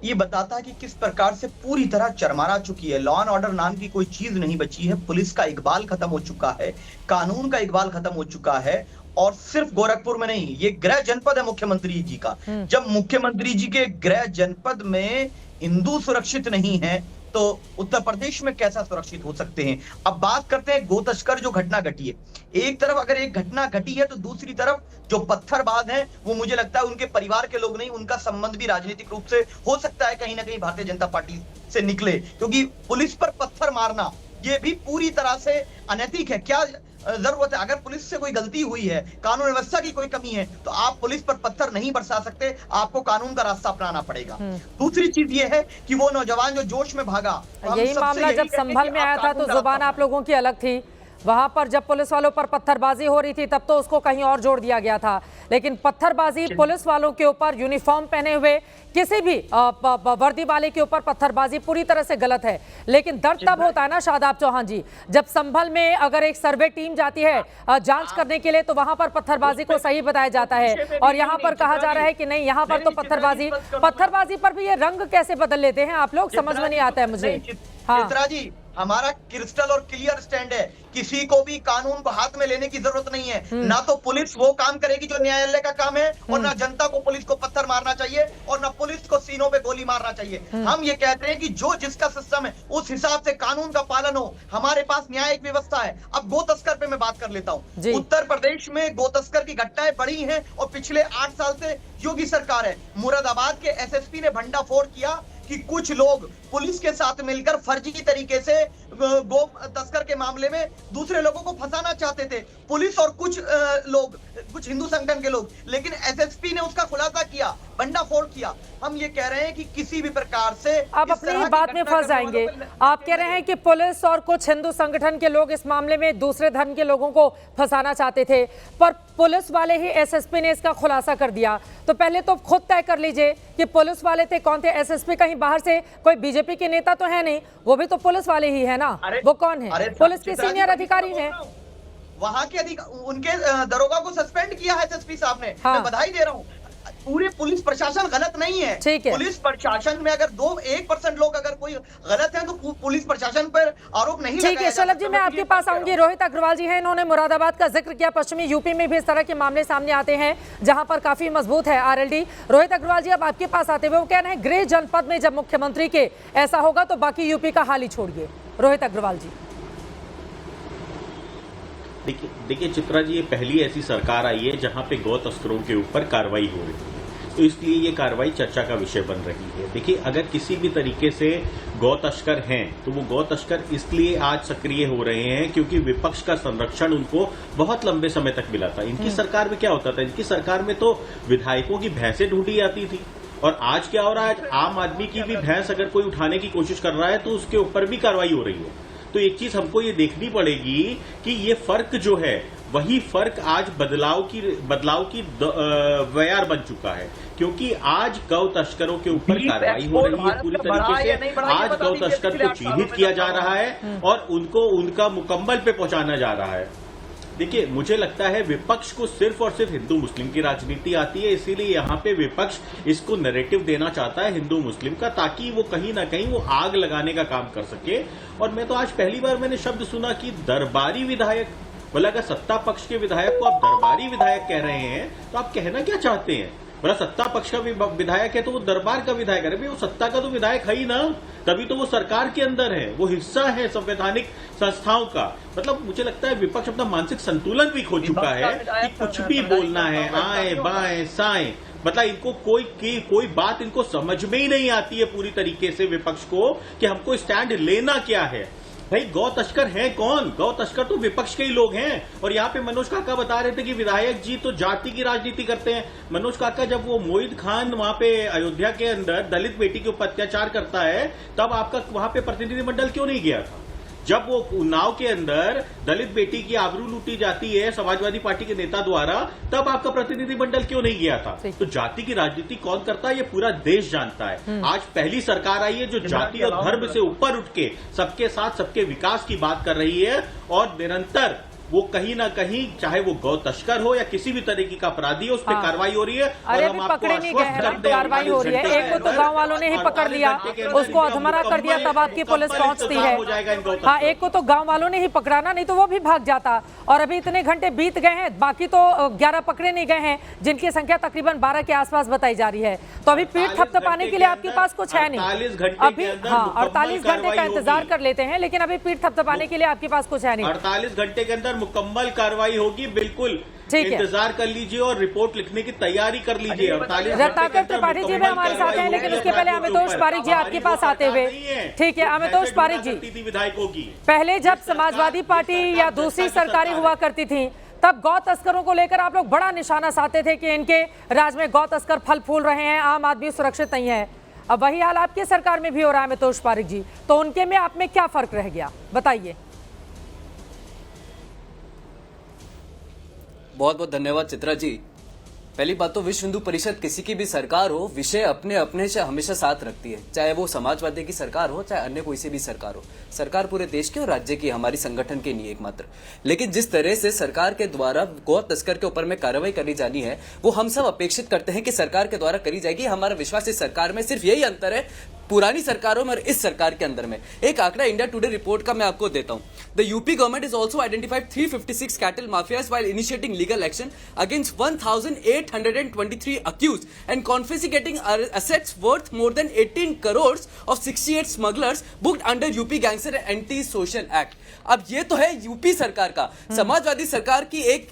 ये बताता है कि किस प्रकार से पूरी तरह चरमरा चुकी है। लॉ एंड ऑर्डर नाम की कोई चीज नहीं बची है, पुलिस का इकबाल खत्म हो चुका है, कानून का इकबाल खत्म हो चुका है। और सिर्फ गोरखपुर में नहीं, ये गृह जनपद है मुख्यमंत्री जी का। जब मुख्यमंत्री जी के गृह जनपद में हिंदू सुरक्षित नहीं है तो उत्तर प्रदेश में कैसा सुरक्षित हो सकते हैं। अब बात करते हैं गो तस्कर जो घटना घटी है। एक तरफ अगर एक घटना घटी है तो दूसरी तरफ जो पत्थरबाज हैं वो मुझे लगता है उनके परिवार के लोग नहीं, उनका संबंध भी राजनीतिक रूप से हो सकता है कहीं ना कहीं भारतीय जनता पार्टी से निकले, क्योंकि पुलिस पर पत्थर मारना ये भी पूरी तरह से अनैतिक है। क्या जरूरत है? अगर पुलिस से कोई गलती हुई है, कानून व्यवस्था की कोई कमी है, तो आप पुलिस पर पत्थर नहीं बरसा सकते, आपको कानून का रास्ता अपनाना पड़ेगा। दूसरी चीज ये है कि वो नौजवान जो जोश में भागा, यही मामला जब संभल में आया था तो जुबान आप लोगों की अलग थी। वहां पर जब पुलिस वालों पर पत्थरबाजी हो रही थी तब तो उसको कहीं और जोड़ दिया गया था, लेकिन पत्थरबाजी पुलिस वालों के ऊपर, यूनिफॉर्म पहने हुए किसी भी वर्दी वाले के ऊपर पत्थरबाजी पूरी तरह से गलत है। लेकिन दर्द तब होता है ना शादाब चौहान जी, जब संभल में अगर एक सर्वे टीम जाती है जांच करने के लिए तो वहां पर पत्थरबाजी को सही बताया जाता है और यहाँ पर कहा जा रहा है कि नहीं, यहाँ पर तो पत्थरबाजी पर भी ये रंग कैसे बदल लेते हैं आप लोग, समझ में नहीं आता है मुझे। चित्रा जी, हमारा क्रिस्टल और क्लियर स्टैंड है, किसी को भी कानून को हाथ में लेने की जरूरत नहीं है। ना तो पुलिस वो काम करेगी जो न्यायालय का काम है, और ना जनता को पुलिस को पत्थर मारना चाहिए और ना पुलिस को सीनों पे गोली मारना चाहिए। हम ये कहते हैं कि जो जिसका सिस्टम है उस हिसाब से कानून का पालन हो। हमारे पास न्यायिक व्यवस्था है। अब गो तस्कर पे मैं बात कर लेता हूँ। उत्तर प्रदेश में गो तस्कर की घटनाएं बढ़ी हैं और पिछले 8 साल से योगी सरकार है। मुरादाबाद के एसएसपी ने भंडाफोड़ किया कि कुछ लोग पुलिस के साथ मिलकर फर्जी तरीके से गो तस्कर के मामले में दूसरे लोगों को फंसाना चाहते थे, पुलिस और कुछ लोग, कुछ हिंदू संगठन के लोग, लेकिन एसएसपी ने उसका खुलासा किया, भंडाफोड़ किया। हम ये कह रहे हैं कि किसी भी प्रकार से आप अपनी बात में फंस जाएंगे। आप कह रहे हैं कि पुलिस और कुछ हिंदू संगठन के लोग इस मामले में दूसरे धर्म के लोगों को फंसाना चाहते थे, पर पुलिस वाले ही, एसएसपी ने इसका खुलासा कर दिया। तो पहले तो खुद तय कर लीजिए कि पुलिस वाले थे कौन थे। एसएसपी कहीं बाहर से कोई बीजेपी के नेता तो है नहीं, वो भी तो पुलिस वाले ही है ना। वो कौन है? पुलिस के सीनियर अधिकारी हैं। वहां के उनके दरोगा को सस्पेंड किया है एसएसपी साहब ने। हाँ। मैं बधाई दे रहा हूँ। पूरी पुलिस प्रशासन गलत नहीं है। ठीक है। पुलिस प्रशासन में अगर 1% लोग अगर कोई गलत है तो पुलिस प्रशासन पर आरोप नहीं ठीक है। शलभ जी, मैं आपके पास आऊंगी। रोहित अग्रवाल जी हैं, इन्होंने मुरादाबाद का जिक्र किया। पश्चिमी यूपी में भी इस तरह के मामले सामने आते हैं जहां पर काफी मजबूत है आरएलडी। रोहित अग्रवाल जी, अब आपके पास आते हुए वो कह रहे हैं गृह जनपद में जब मुख्यमंत्री के ऐसा होगा तो बाकी यूपी का हाल ही छोड़िए। रोहित अग्रवाल जी। देखिए चित्रा जी, ये पहली ऐसी सरकार आई है जहां पे गौ तस्करों के ऊपर कार्रवाई हो रही है, तो इसलिए ये कार्रवाई चर्चा का विषय बन रही है। देखिए, अगर किसी भी तरीके से गौ तस्कर हैं तो वो गौ तस्कर इसलिए आज सक्रिय हो रहे हैं क्योंकि विपक्ष का संरक्षण उनको बहुत लंबे समय तक मिला था। इनकी सरकार में क्या होता था, इनकी सरकार में तो विधायकों की भैंसें ढूंढी जाती थी, और आज क्या हो रहा है, आज आम आदमी की भी भैंस अगर कोई उठाने की कोशिश कर रहा है तो उसके ऊपर भी कार्रवाई हो रही है। तो एक चीज हमको ये देखनी पड़ेगी कि ये फर्क जो है वही फर्क आज बदलाव की वयार बन चुका है, क्योंकि आज गौ तस्करों के ऊपर कार्रवाई हो रही है पूरी तरीके से। आज गौ तस्कर को चिन्हित किया जा रहा है और उनको उनका मुकम्मल पे पहुंचाना जा रहा है। देखिए, मुझे लगता है विपक्ष को सिर्फ और सिर्फ हिंदू मुस्लिम की राजनीति आती है, इसीलिए यहाँ पे विपक्ष इसको नैरेटिव देना चाहता है हिंदू मुस्लिम का, ताकि वो कहीं ना कहीं वो आग लगाने का काम कर सके। और मैं तो आज पहली बार मैंने शब्द सुना कि दरबारी विधायक। बोला, अगर सत्ता पक्ष के विधायक को आप दरबारी विधायक कह रहे हैं तो आप कहना क्या चाहते हैं? बोला, सत्ता पक्ष का विधायक है तो वो दरबार का विधायक है। भाई, वो सत्ता का तो विधायक है ही ना, तभी तो वो सरकार के अंदर है, वो हिस्सा है संवैधानिक संस्थाओं का। मतलब मुझे लगता है विपक्ष अपना मानसिक संतुलन भी खो चुका है कि कुछ भी बोलना है, आए बाएं साएं, मतलब इनको कोई बात इनको समझ में ही नहीं आती है पूरी तरीके से विपक्ष को कि हमको स्टैंड लेना क्या है। भाई, गौ तस्कर हैं कौन? गौ तस्कर तो विपक्ष के ही लोग हैं। और यहाँ पे मनोज काका बता रहे थे कि विधायक जी तो जाति की राजनीति करते हैं। मनोज काका, जब वो मोहित खान वहां पे अयोध्या के अंदर दलित बेटी के ऊपर अत्याचार करता है, तब आपका वहां पे प्रतिनिधिमंडल क्यों नहीं गया था? जब वो उन्नाव के अंदर दलित बेटी की आबरू लूटी जाती है समाजवादी पार्टी के नेता द्वारा, तब आपका प्रतिनिधिमंडल क्यों नहीं गया था? तो जाति की राजनीति कौन करता है ये पूरा देश जानता है। आज पहली सरकार आई है जो जाति और धर्म से ऊपर उठ के सबके साथ सबके विकास की बात कर रही है, और निरंतर वो कहीं ना कहीं, चाहे वो गौ तस्कर हो या किसी भी तरीके का अपराधी हो, उस पर कार्रवाई हो रही है। अरे, अभी पकड़े नहीं गए, कार्रवाई हो रही है। एक को तो गांव वालों ने ही पकड़ लिया, उसको अधमरा कर दिया, तब आपकी पुलिस पहुंचती है। हाँ, एक को तो गांव वालों ने ही पकड़ा ना, नहीं तो वो भी भाग जाता। और अभी इतने घंटे बीत गए हैं, बाकी तो 11 पकड़े नहीं गए हैं, जिनकी संख्या तकरीबन 12 के आसपास बताई जा रही है। तो अभी पीठ थपथपाने के लिए आपके पास कुछ है नहीं। अभी हाँ, 48 घंटे का इंतजार कर लेते हैं, लेकिन अभी पीठ थपथपाने के लिए आपके पास कुछ है नहीं। 48 घंटे के अंदर मुकम्मल कार्रवाई होगी, बिल्कुल इंतजार कर लीजिए और रिपोर्ट लिखने की तैयारी कर लीजिए। रत्नाकर त्रिपाठी जी भी हमारे साथ हैं, लेकिन उसके पहले अमितोष पारिक जी आपके पास आते हुए। ठीक है, अमितोष पारिक जी, विधायकों की पहले जब समाजवादी पार्टी या दूसरी सरकारें हुआ करती थी, तब गौ तस्करों को लेकर आप लोग बड़ा निशाना साधते थे कि इनके राज में गौ तस्कर फल फूल रहे हैं, आम आदमी सुरक्षित नहीं है। अब वही हाल आपकी सरकार में भी हो रहा है अमितोष पारिक जी, तो उनके में आप में क्या फर्क रह गया, बताइए। बहुत बहुत धन्यवाद चित्रा जी। पहली बात तो विश्व हिंदू परिषद किसी की भी सरकार हो, विषय अपने अपने से हमेशा साथ रखती है, चाहे वो समाजवादी की सरकार हो चाहे अन्य कोई सी भी सरकार हो। सरकार पूरे देश की और राज्य की, हमारी संगठन की नहीं एकमात्र। लेकिन जिस तरह से सरकार के द्वारा गौ तस्कर के ऊपर में कार्रवाई करी जानी है, वो हम सब अपेक्षित करते हैं कि सरकार के द्वारा करी जाएगी। हमारा विश्वास इस सरकार में सिर्फ यही अंतर है पुरानी सरकारों में और इस सरकार के अंदर में। एक आंकड़ा इंडिया टुडे रिपोर्ट का मैं आपको देता हूं। The UP government is also identified 356 cattle mafias while initiating legal action against 1823 accused and confiscating assets worth more than 18 crores of 68 smugglers booked under UP gangster anti social act. अब ये तो है UP सरकार का। समाजवादी सरकार की एक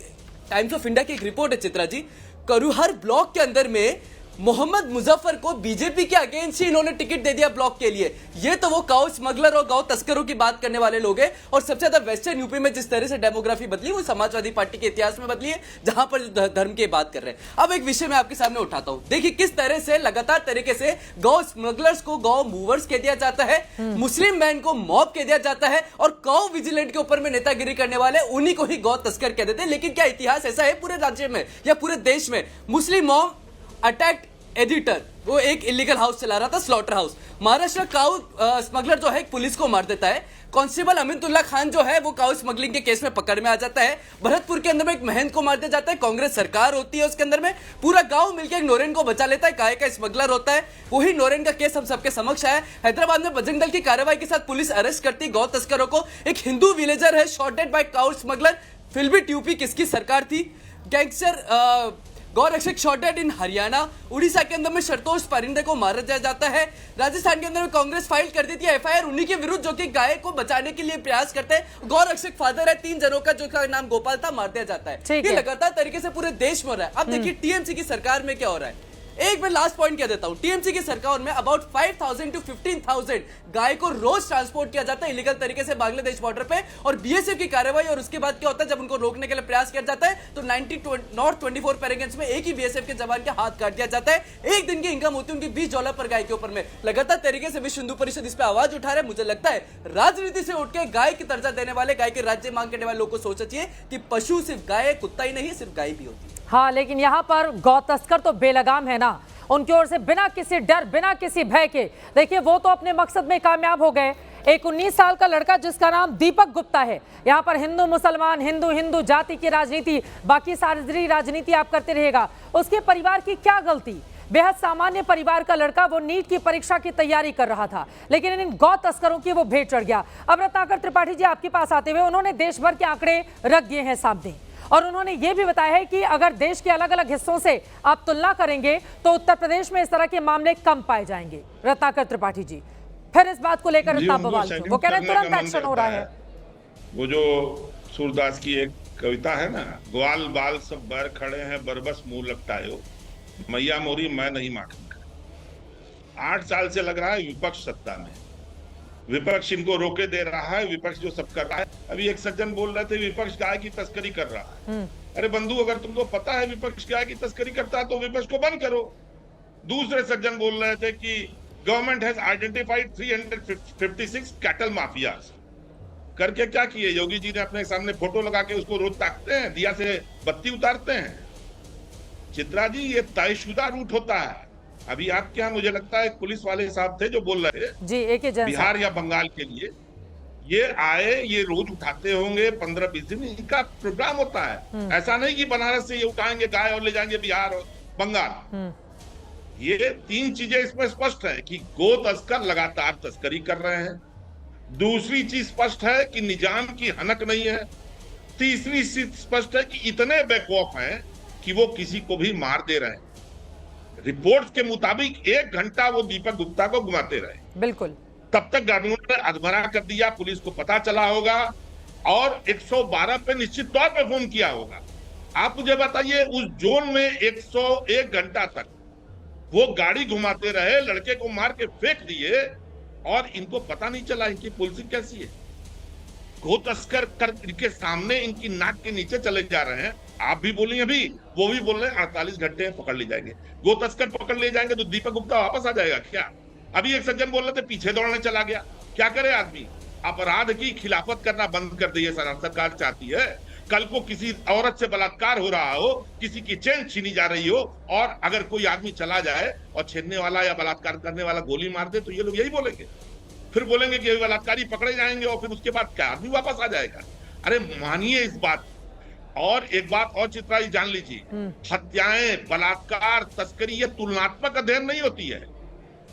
times of India की एक रिपोर्ट है चित्रा जी, करूहर ब्लॉक के अंदर में मोहम्मद मुजफ्फर को बीजेपी के अगेंस्ट ही इन्होंने टिकट दे दिया ब्लॉक के लिए। ये तो वो गांव स्मगलर और गांव तस्करों की बात करने वाले लोग हैं। और सबसे ज्यादा वेस्टर्न यूपी में जिस तरह से डेमोग्राफी बदली वो समाजवादी पार्टी के इतिहास में बदली है, जहां पर धर्म की बात कर रहे हैं। अब एक विषय मैं आपके सामने उठाता हूं, देखिए किस तरह से लगातार तरीके से गांव स्मगलर्स को गांव मूवर्स कह दिया जाता है, मुस्लिम मैन को मॉब कह दिया जाता है, और गांव विजिलेंट के ऊपर में नेतागिरी करने वाले उन्हीं को ही गौ तस्कर कह देते हैं। लेकिन क्या इतिहास ऐसा है पूरे राज्य में या पूरे देश में? मुस्लिम मॉब अटैक्ड एडिटर, वो एक इलीगल हाउस चला रहा था, slaughter house. Maharashtra cow smuggler जो है पुलिस को मार देता है। कांस्टेबल अमितुल्लाह खान जो है वो काउ स्मगलिंग के केस में पकड़ में आ जाता है। भरतपुर के अंदर में एक महंत को मार दिया जाता है। कांग्रेस सरकार होती है उसके अंदर में, पूरा गांव मिलकर एक नोरेन को बचा लेता है। काय का स्मगलर होता है, वही नोरेन का केस हम सबके समक्ष है। हैदराबाद में बजरंग दल की कार्रवाई के साथ पुलिस अरेस्ट करती गौ तस्करों को। एक हिंदू विलेजर है shot dead by cow smuggler. फिल्मी यूपी किसकी सरकार थी? गैंगस्टर गौरक्षक शॉटेड इन हरियाणा। उड़ीसा के अंदर में शरतोष परिंदे को मारा जाता है। राजस्थान के अंदर में कांग्रेस फाइल कर देती है एफआईआर उन्हीं के विरुद्ध जो कि गाय को बचाने के लिए प्रयास करते हैं। गौरक्षक फादर है, 3 जनों का जो का नाम गोपाल था मार दिया जाता है। ये लगातार तरीके से पूरे देश में हो रहा है। अब देखिए टीएमसी की सरकार में क्या हो रहा है। एक मैं लास्ट पॉइंट क्या देता हूं, टीएमसी की सरकार में अबाउट 5000 to 15,000 गाय को रोज ट्रांसपोर्ट किया जाता है इलीगल तरीके से बांग्लादेश बॉर्डर पे। और बीएसएफ की कार्रवाई और उसके बाद क्या होता है, जब उनको रोकने के लिए प्रयास किया जाता है तो 90 नॉर्थ 24 पैरागन्स में एक ही बीएसएफ के जवान के हाथ काट दिया जाता है। एक दिन की इनकम होती है उनकी $20 पर गाय के ऊपर में। लगातार तरीके से विश्व हिंदू परिषद इस पर आवाज उठा रहा है। मुझे लगता है राजनीति से उठ के गाय की दर्जा देने वाले, गाय के राज्य मांग करने वाले लोगों को सोचना चाहिए कि पशु सिर्फ गाय, कुत्ता ही नहीं, सिर्फ गाय भी होती है। हाँ, लेकिन यहाँ पर गौ तस्कर तो बेलगाम है ना, उनकी ओर से बिना किसी डर, बिना किसी भय के, देखिए वो तो अपने मकसद में कामयाब हो गए। एक 19 साल का लड़का जिसका नाम दीपक गुप्ता है, यहाँ पर हिंदू मुसलमान, हिंदू जाति की राजनीति, बाकी सारी राजनीति आप करते रहेगा। उसके परिवार की क्या गलती? बेहद सामान्य परिवार का लड़का, वो नीट की परीक्षा की तैयारी कर रहा था, लेकिन इन गौ तस्करों की वो भेंट चढ़ गया। अब रत्नाकर त्रिपाठी जी आपके पास आते हुए उन्होंने देश भर के आंकड़े रख दिए हैं सामने, और उन्होंने ये भी बताया है कि अगर देश के अलग अलग हिस्सों से आप तुलना करेंगे तो उत्तर प्रदेश में इस तरह के मामले कम पाए जाएंगे। रत्नाकर त्रिपाठी जी फिर इस बात को लेकर इतना बवाल क्यों? वो कह रहे हैं तुरंत एक्शन हो रहा है। वो जो सूरदास की एक कविता है ना, ग्वाल बाल सब बर खड़े हैं बरबस मुंह लपटायो, मैया मोरी मैं नहीं माखन का। 8 साल से लग रहा है विपक्ष सत्ता में, विपक्ष इनको रोके दे रहा है, विपक्ष जो सब कर रहा है। अभी एक सज्जन बोल रहे थे विपक्ष गाय की तस्करी कर रहा है। अरे बंधु, अगर तुमको पता है विपक्ष गाय की तस्करी करता है तो विपक्ष को बंद करो। दूसरे सज्जन बोल रहे थे कि government has identified 356 cattle mafias. करके क्या किए योगी जी ने? अपने सामने फोटो लगा के उसको रोज ताकते हैं, दिया से बत्ती उतारते हैं। चित्रा जी, ये तयशुदा रूट होता है। अभी आपके यहाँ मुझे लगता है पुलिस वाले साहब थे जो बोल रहे थे जी, एक बिहार या बंगाल के लिए, ये आए, ये रोज उठाते होंगे 15-20 दिन, इनका प्रोग्राम होता है। ऐसा नहीं कि बनारस से ये उठाएंगे गाय और ले जाएंगे बिहार और बंगाल। ये 3 चीजें इसमें स्पष्ट है कि गो तस्कर लगातार तस्करी कर रहे हैं। दूसरी चीज स्पष्ट है कि निजाम की हनक नहीं है। तीसरी चीज स्पष्ट है कि इतने बेखौफ हैं कि वो किसी को भी मार दे रहे हैं। रिपोर्ट्स के मुताबिक 1 घंटा वो दीपक गुप्ता को घुमाते रहे, बिल्कुल। तब तक कानून ने अधमरा कर दिया, पुलिस को पता चला होगा और 112 पे निश्चित तौर पे फोन किया होगा। आप मुझे बताइए, उस जोन में 101 घंटा तक वो गाड़ी घुमाते रहे, लड़के को मार के फेंक दिए और इनको पता नहीं चला इनकी पुलिसिंग कैसी है। गो तस्कर कर इनके सामने, इनकी नाक के नीचे चले जा रहे हैं। आप भी बोली अभी, वो भी बोल रहे हैं 48 घंटे पकड़ ले जाएंगे। गो तस्कर पकड़ ले जाएंगे तो दीपक गुप्ता वापस आ जाएगा क्या? अभी एक सज्जन बोल रहे थे पीछे दौड़ने चला गया। क्या करे आदमी? अपराध की खिलाफत करना बंद कर दिए सरकार चाहती है। कल को किसी औरत से बलात्कार हो रहा हो, किसी की चेन छीनी जा रही हो और अगर कोई आदमी चला जाए और छेड़ने वाला या बलात्कार करने वाला गोली मार दे तो ये लोग यही बोलेंगे। फिर बोलेंगे कि बलात्कारी पकड़े जाएंगे और फिर उसके बाद क्या आदमी वापस आ जाएगा? अरे मानिए इस बात। और एक बात और चित्रा जी जान लीजिए, हत्याएं, बलात्कार, तस्करी ये तुलनात्मक अध्ययन नहीं होती है।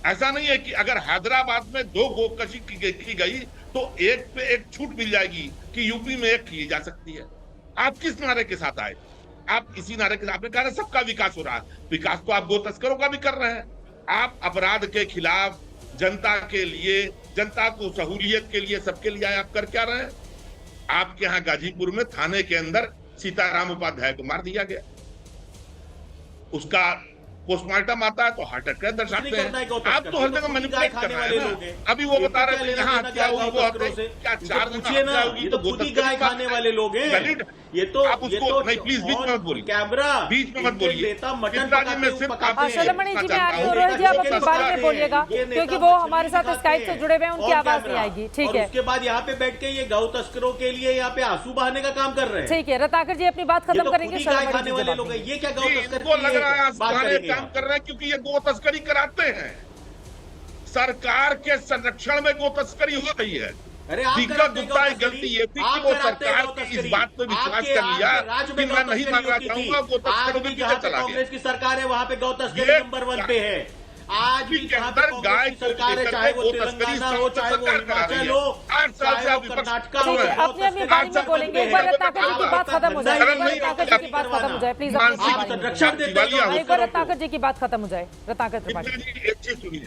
ऐसा नहीं है कि अगर हैदराबाद में 2 गोकशी की गई तो एक पे एक छूट मिल जाएगी कि यूपी में 1 की जा सकती है। आप किस नारे के साथ आए? आप इसी नारे के साथ, आपने कहा सबका विकास हो रहा है। विकास तो आप गो तस्करों का भी कर रहे हैं। आप अपराध के खिलाफ, जनता के लिए, जनता को सहूलियत के लिए, सबके लिए आप कर क्या रहे हैं? आपके यहाँ गाजीपुर में थाने के अंदर सीताराम उपाध्याय को मार दिया गया, उसका पोस्टमार्टम आता है तो हार्ट अटैक दर्शाते हैं। आप तो हर जगह मैनिपुलेट कर रहे हैं। अभी वो बता रहे थे यहाँ हत्या हुई, वो क्या 4 दिन हत्या होगी तो खुद ही गाय खाने वाले लोग हैं। ये तो आप उसको नहीं, प्लीज बीच में मत बोलिए, कैमरा बीच में मत बोलिए। शोलमणि जी, मैं रोहित जी आप अपने बारे में बोलिएगा क्योंकि वो हमारे साथ स्काइप से जुड़े हुए हैं, उनकी आवाज नहीं आएगी। ठीक है, उसके बाद यहाँ पे बैठ के ये गौ तस्करों के लिए यहाँ पे आंसू बहाने का काम कर रहे हैं। ठीक है, रत्नाकर जी अपनी बात खत्म करेंगे। खाने वाले लोग हैं, ये क्या गौ तस्कर काम कर रहे हैं क्योंकि ये गो तस्करी कराते हैं। सरकार के संरक्षण में गो तस्करी हो रही है। दीपक गुप्ता की गलती ये थी कि वो सरकार की इस बात पे विश्वास कर लिया कि मैं नहीं मानना चाहूंगा, गो तस्करों के पीछे चला गया। कांग्रेस की सरकार है वहां पे गौ तस्करी नंबर 1 पे है। आज भी जहां पे कांग्रेस की सरकार है, चाहे वो तेलंगाना हो, चाहे वो हिमाचल हो, 8 साल से आप कर्नाटका ठीक है, अपनी अपनी बारी में बोलेंगे। एक बार रत्नाकर जी की बात खत्म हो जाए, रत्नाकर जी की बात खत्म हो जाए प्लीज। एक बार रत्नाकर जी की बात खत्म हो जाए। रत्नाकर त्रिपाठी एक चीज सुनिए,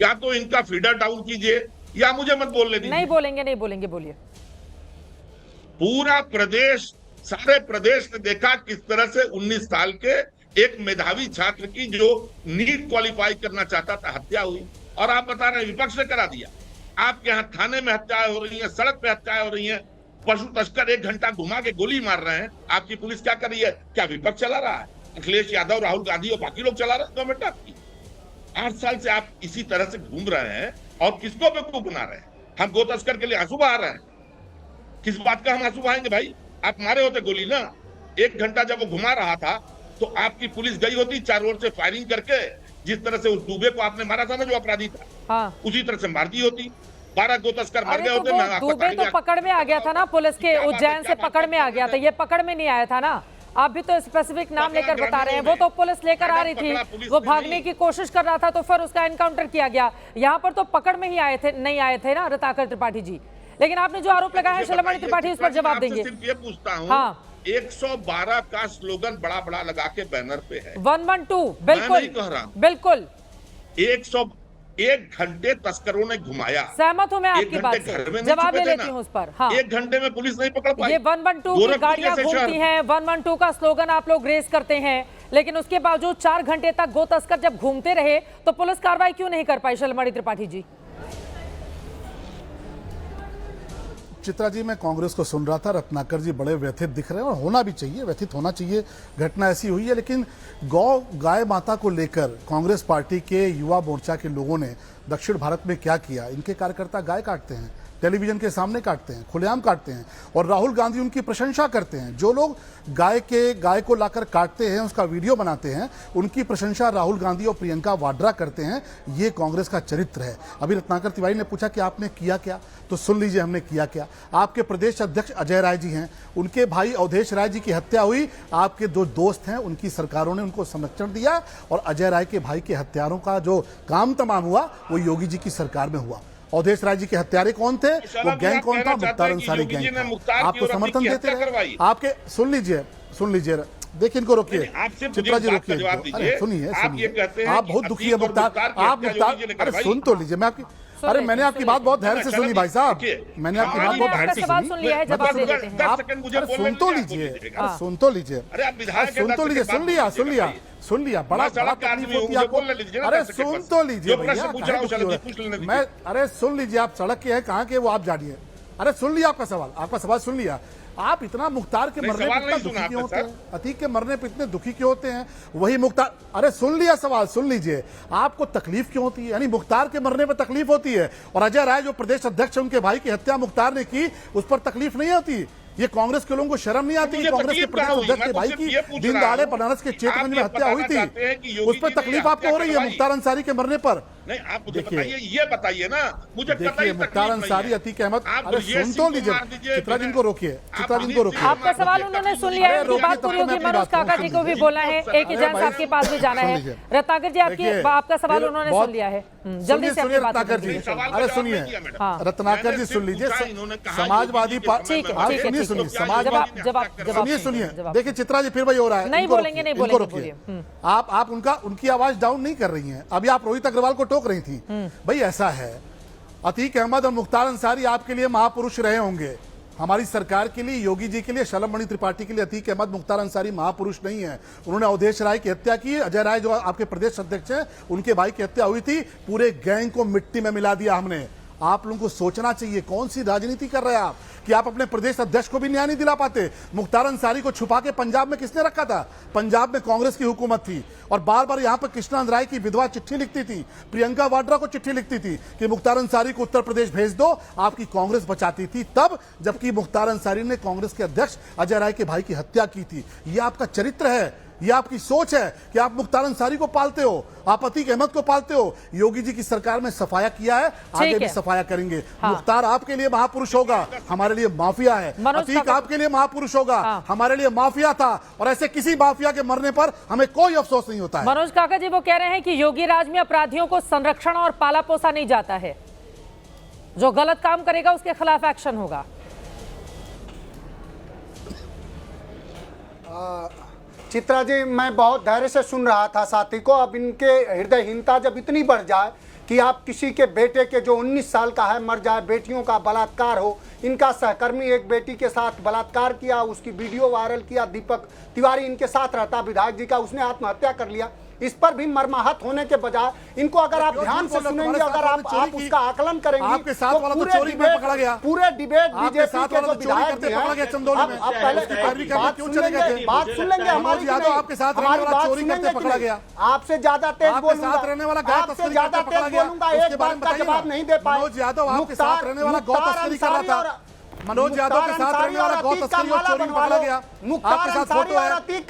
या तो इनका फीडर डाउन कीजिए या मुझे मत बोलने दीजिए। नहीं बोलेंगे, नहीं बोलेंगे, बोलिए। पूरा प्रदेश, सारे प्रदेश ने देखा किस तरह से 19 साल के एक मेधावी छात्र की जो नीट क्वालिफाई करना चाहता था हत्या हुई, और आप बता रहे हैं विपक्ष ने करा दिया। आपके यहाँ थाने में हत्याएं हो रही हैं, सड़क पे हत्याएं हो रही हैं, पशु तस्कर 1 घंटा घुमा के गोली मार रहे हैं। आपकी पुलिस क्या कर रही है? क्या विपक्ष चला रहा है? अखिलेश यादव, राहुल गांधी और बाकी लोग चला रहे हैं गवर्नमेंट आपकी। 8 साल से आप इसी तरह से घूम रहे हैं और किसको बेवकूफ बना रहे हैं? हम गो तस्कर के लिए आंसू बहा रहे हैं? किस बात का हम आंसू बहाएंगे भाई? आप मारे होते गोली ना। 1 घंटा जब वो घुमा रहा था तो आपकी पुलिस गई होती चारों ओर से फायरिंग करके, जिस तरह से उस दुबे को आपने मारा था ना जो अपराधी था, हाँ। उसी तरह से मार दी होती। 12 गो तस्कर मर गए होते। दुबे तो पकड़ में आ गया था ना, पुलिस के उज्जैन से पकड़ में आ गया था, ये पकड़ में नहीं आया था ना। आप भी तो स्पेसिफिक नाम लेकर बता रहे हैं। वो तो पुलिस लेकर आ रही थी, वो भागने की कोशिश कर रहा था तो फिर उसका एनकाउंटर किया गया। यहाँ पर तो पकड़ में ही आए थे, नहीं आए थे ना रत्नाकर त्रिपाठी जी। लेकिन आपने जो आरोप लगाया है शैलमणि त्रिपाठी, उस पर जवाब देंगे। सिर्फ ये पूछता हूँ, हाँ। 112 का स्लोगन बड़ा बड़ा लगा के बैनर पे है। 112 बिल्कुल, मैं नहीं कह रहा बिल्कुल। 101 घंटे तस्करों ने घुमाया। सहमत हूँ मैं आपकी बात से, जवाब ले लेती हूँ उस पर। हाँ। 1 घंटे में पुलिस नहीं पकड़ पाई। ये 112 की गाड़ियां घूमती हैं, 112 का स्लोगन आप लोग रेस करते हैं, लेकिन उसके बावजूद 4 घंटे तक गो तस्कर जब घूमते रहे तो पुलिस कार्रवाई क्यों नहीं कर पाई शैलमणि त्रिपाठी जी? चित्रा जी, मैं कांग्रेस को सुन रहा था, रत्नाकर जी बड़े व्यथित दिख रहे हैं और होना भी चाहिए, व्यथित होना चाहिए। घटना ऐसी हुई है, लेकिन गाय माता को लेकर कांग्रेस पार्टी के युवा मोर्चा के लोगों ने दक्षिण भारत में क्या किया? इनके कार्यकर्ता गाय काटते हैं, टेलीविजन के सामने काटते हैं, खुलेआम काटते हैं, और राहुल गांधी उनकी प्रशंसा करते हैं। जो लोग गाय को लाकर काटते हैं, उसका वीडियो बनाते हैं, उनकी प्रशंसा राहुल गांधी और प्रियंका वाड्रा करते हैं। ये कांग्रेस का चरित्र है। अभी रत्नाकर तिवारी ने पूछा कि आपने किया क्या, तो सुन लीजिए हमने किया क्या। आपके प्रदेश अध्यक्ष अजय राय जी हैं, उनके भाई अवधेश राय जी की हत्या हुई, आपके 2 दोस्त हैं, उनकी सरकारों ने उनको संरक्षण दिया, और अजय राय के भाई के हत्यारों का जो काम तमाम हुआ वो योगी जी की सरकार में हुआ। अवधेश राय जी के हत्यारे कौन थे? वो गैंग कौन था? मुख्तार अंसारी गैंग था। आपको समर्थन देते रहे आपके। सुन लीजिए, देखिए इनको रोकिए, चित्रा जी रोकिए। अरे सुनिए, आप बहुत दुखी है मुख्तार, आप मुख्तार, अरे सुन तो लीजिए। मैं आपकी, अरे मैंने आपकी बात बहुत धैर्य से सुनी भाई साहब, मैंने आपकी बात बहुत धैर्य से सुनी। आप सुन तो लीजिए, सुन तो लीजिए, सुन लिया। बड़ा तकलीफ होती है आपको। अरे सुन तो लीजिए भैया, मैं, अरे सुन लीजिए, आप सड़क के हैं, कहाँ के वो आप जानिए। अरे सुन लिया आपका सवाल सुन लिया। आप इतना मुख्तार के मरने पर इतना दुखी क्यों होते हैं? अतीक के मरने पर इतने दुखी क्यों होते हैं? वही मुख्तार, अरे सुन लिया सवाल, सुन लीजिए। आपको तकलीफ क्यों होती है? यानी मुख्तार के मरने पर तकलीफ होती है, और अजय राय जो प्रदेश अध्यक्ष उनके भाई की हत्या मुख्तार ने की, उस पर तकलीफ नहीं होती। ये कांग्रेस के लोगों को शर्म नहीं आती कि कांग्रेस के प्रदेश अध्यक्ष के भाई की दिन दहाड़े बनारस के चेतगंज में हत्या हुई थी, उस पर तकलीफ आपको हो रही है मुख्तार अंसारी के मरने पर? नहीं, आप मुझे बताइए, ये बताइए ना मुझे। देखिए मुख्तार अंसारी, अतीक अहमद, अरे सुन तो लीजिए। चित्रा जी को रोकिए, आपका सवाल उन्होंने सुन लिया है, बात पूरी होगी। मनोज काका जी को भी बोलना है, एक एजेंट साहब के पास भी जाना है। रत्नाकर जी, आपका सवाल उन्होंने सुन लिया है, जल्दी से सुनिए रत्नाकर जी। अरे सुनिए रत्नाकर जी, सुन लीजिए। समाजवादी पार्टी, सुनिए सुनिए। देखिए चित्रा जी फिर वही हो रहा है, नहीं बोलेंगे, नहीं बोलेंगे। आप उनकी आवाज डाउन नहीं कर रही हैं। अभी आप रोहित अग्रवाल को टोक रही थी। भाई ऐसा है, अतीक अहमद और मुख्तार अंसारी आपके लिए महापुरुष रहे होंगे, हमारी सरकार के लिए, योगी जी के लिए, शैलमणि त्रिपाठी के लिए अतीक अहमद, मुख्तार अंसारी महापुरुष नहीं है। उन्होंने अवधेश राय की हत्या की, अजय राय जो आपके प्रदेश अध्यक्ष हैं, उनके भाई की हत्या हुई थी, पूरे गैंग को मिट्टी में मिला दिया हमने। आप लोगों को सोचना चाहिए, कौन सी राजनीति कर रहे हैं आप कि आप अपने प्रदेश अध्यक्ष को भी न्याय नहीं दिला पाते। मुख्तार अंसारी को छुपा के पंजाब में किसने रखा था? पंजाब में कांग्रेस की हुकूमत थी, और बार बार यहां पर कृष्णा राय की विधवा चिट्ठी लिखती थी, प्रियंका वाड्रा को चिट्ठी लिखती थी कि मुख्तार अंसारी को उत्तर प्रदेश भेज दो, आपकी कांग्रेस बचाती थी तब, जबकि मुख्तार अंसारी ने कांग्रेस के अध्यक्ष अजय राय के भाई की हत्या की थी। यह आपका चरित्र है, ये आपकी सोच है कि आप मुख्तार अंसारी को पालते हो, आप अतीक अहमद को पालते हो। योगी जी की सरकार में सफाया किया है, आगे भी सफाया करेंगे। मुख्तार आपके लिए महापुरुष होगा, हमारे लिए माफिया है। अतीक आपके लिए महापुरुष होगा, हमारे लिए माफिया था। और ऐसे किसी माफिया के मरने पर हमें कोई अफसोस नहीं होता है। मनोज काका जी वो कह रहे हैं कि योगी राज में अपराधियों को संरक्षण और पाला पोसा नहीं जाता है, जो गलत काम करेगा उसके खिलाफ एक्शन होगा। चित्रा जी, मैं बहुत धैर्य से सुन रहा था साथी को। अब इनके हृदयहीनता जब इतनी बढ़ जाए कि आप किसी के बेटे के जो 19 साल का है मर जाए, बेटियों का बलात्कार हो। इनका सहकर्मी एक बेटी के साथ बलात्कार किया, उसकी वीडियो वायरल किया, दीपक तिवारी इनके साथ रहता विधायक जी का, उसने आत्महत्या कर लिया। इस पर भी मर्माहत होने के बजाय इनको अगर आप ध्यान से सुनेंगे, अगर आप उसका आकलन करेंगे, आपके साथ वाला तो चोरी में पकड़ा गया, पूरे डिबेट बीजेपी के जो विधायक हैं, अब पहले बात सुन लेंगे हमारी, आपके साथ रहने वाला चोरी करते पकड़ा गया। आपसे ज्यादा तेज बोलूंगा, आपसे ज्यादा तेज बोलूंगा, एक बात का जवाब नहीं दे पाए। मनोज यादव आपके साथ रहने वाला गौ तस्करी कर रहा था, मनोज यादव के साथ रहने वाला गौ तस्करी और चोरी में पकड़ा गया। आपके साथ फोटो है, गायत्री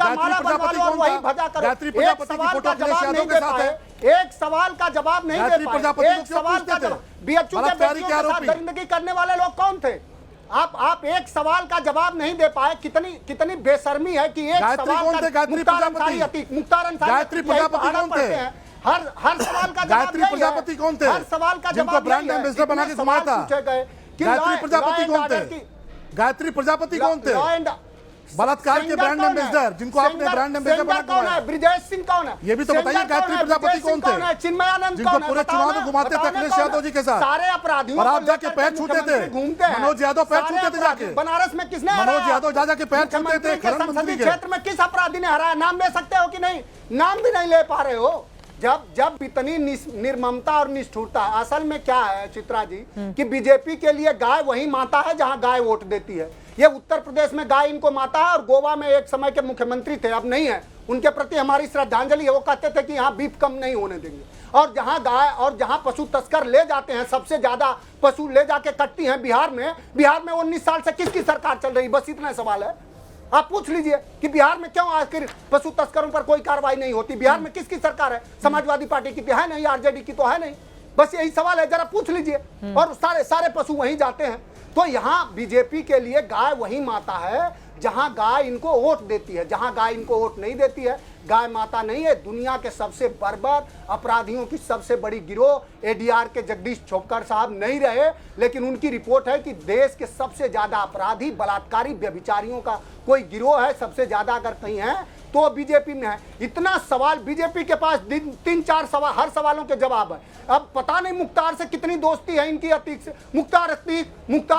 प्रजापति की फोटो अखिलेश यादव के साथ है। एक सवाल का जवाब नहीं दे पाए। एक सवाल का जवाब, बीएचयू के बेटियों के साथ दरिंदगी करने वाले लोग कौन थे? आप एक सवाल का जवाब नहीं दे पाए। कितनी बेशर्मी है कि एक सवाल का मुख्तार अंसारी गायत्री प्रजापति कौन थे? हर सवाल का गायत्री प्रजापति कौन थे? हर सवाल का जिनको ब्रांड एम्बेसडर बना के घुमाया था। गायत्री प्रजापति कौन थे? गायत्री प्रजापति कौन थे? बलात्कार के ब्रांड एम्बेसडर, जिनको आपने ब्रांड एम्बेसडर बना के घुमाया। ब्रिजेश सिंह कौन है? ये भी तो बताइए, गायत्री प्रजापति कौन थे? चिन्मयानंद जिनको पूरे चुनाव में घुमाते थे अखिलेश यादव जी के साथ। सारे अपराधियों और आप जाके पैर छूते थे, घूमते हैं। मनोज यादव पैर छूते थे जाके बनारस में। किसने? मनोज यादव जाके पैर छूते थे संसदीय क्षेत्र में। किस अपराधी ने हराया? नाम ले सकते हो कि नहीं? नाम भी नहीं ले पा रहे हो। जब इतनी निर्ममता और निष्ठुरता, असल में क्या है चित्रा जी कि बीजेपी के लिए गाय वही माता है जहां गाय वोट देती है। ये उत्तर प्रदेश में गाय इनको माता है, और गोवा में एक समय के मुख्यमंत्री थे, अब नहीं है। उनके प्रति हमारी श्रद्धांजलि है। वो कहते थे कि यहाँ बीफ कम नहीं होने देंगे। और जहां गाय और जहां पशु तस्कर ले जाते हैं, सबसे ज्यादा पशु ले जाके कटती हैं बिहार में। बिहार में 19 साल से किसकी सरकार चल रही? बस इतना सवाल है। आप पूछ लीजिए कि बिहार में क्यों आखिर पशु तस्करों पर कोई कार्रवाई नहीं होती? बिहार में किसकी सरकार है? समाजवादी पार्टी की तो है नहीं, आरजेडी की तो है नहीं। बस यही सवाल है, जरा पूछ लीजिए। और सारे पशु वहीं जाते हैं। तो यहाँ बीजेपी के लिए गाय वही माता है जहां गाय इनको वोट देती है। जहां गाय इनको वोट नहीं देती है, गाय माता नहीं है। दुनिया के सबसे बर्बर अपराधियों की सबसे बड़ी गिरोह एडीआर के जगदीश छोपकर साहब नहीं रहे, लेकिन उनकी रिपोर्ट है कि देश के सबसे ज्यादा अपराधी बलात्कारी व्यभिचारियों का कोई गिरोह है, सबसे ज्यादा अगर कहीं है तो बीजेपी में है। इतना सवाल बीजेपी के पास 3-4 सवाल, हर सवालों के जवाब है। अब पता नहीं मुख्तार से कितनी दोस्ती है इनकी, अतीक से। मुख्तार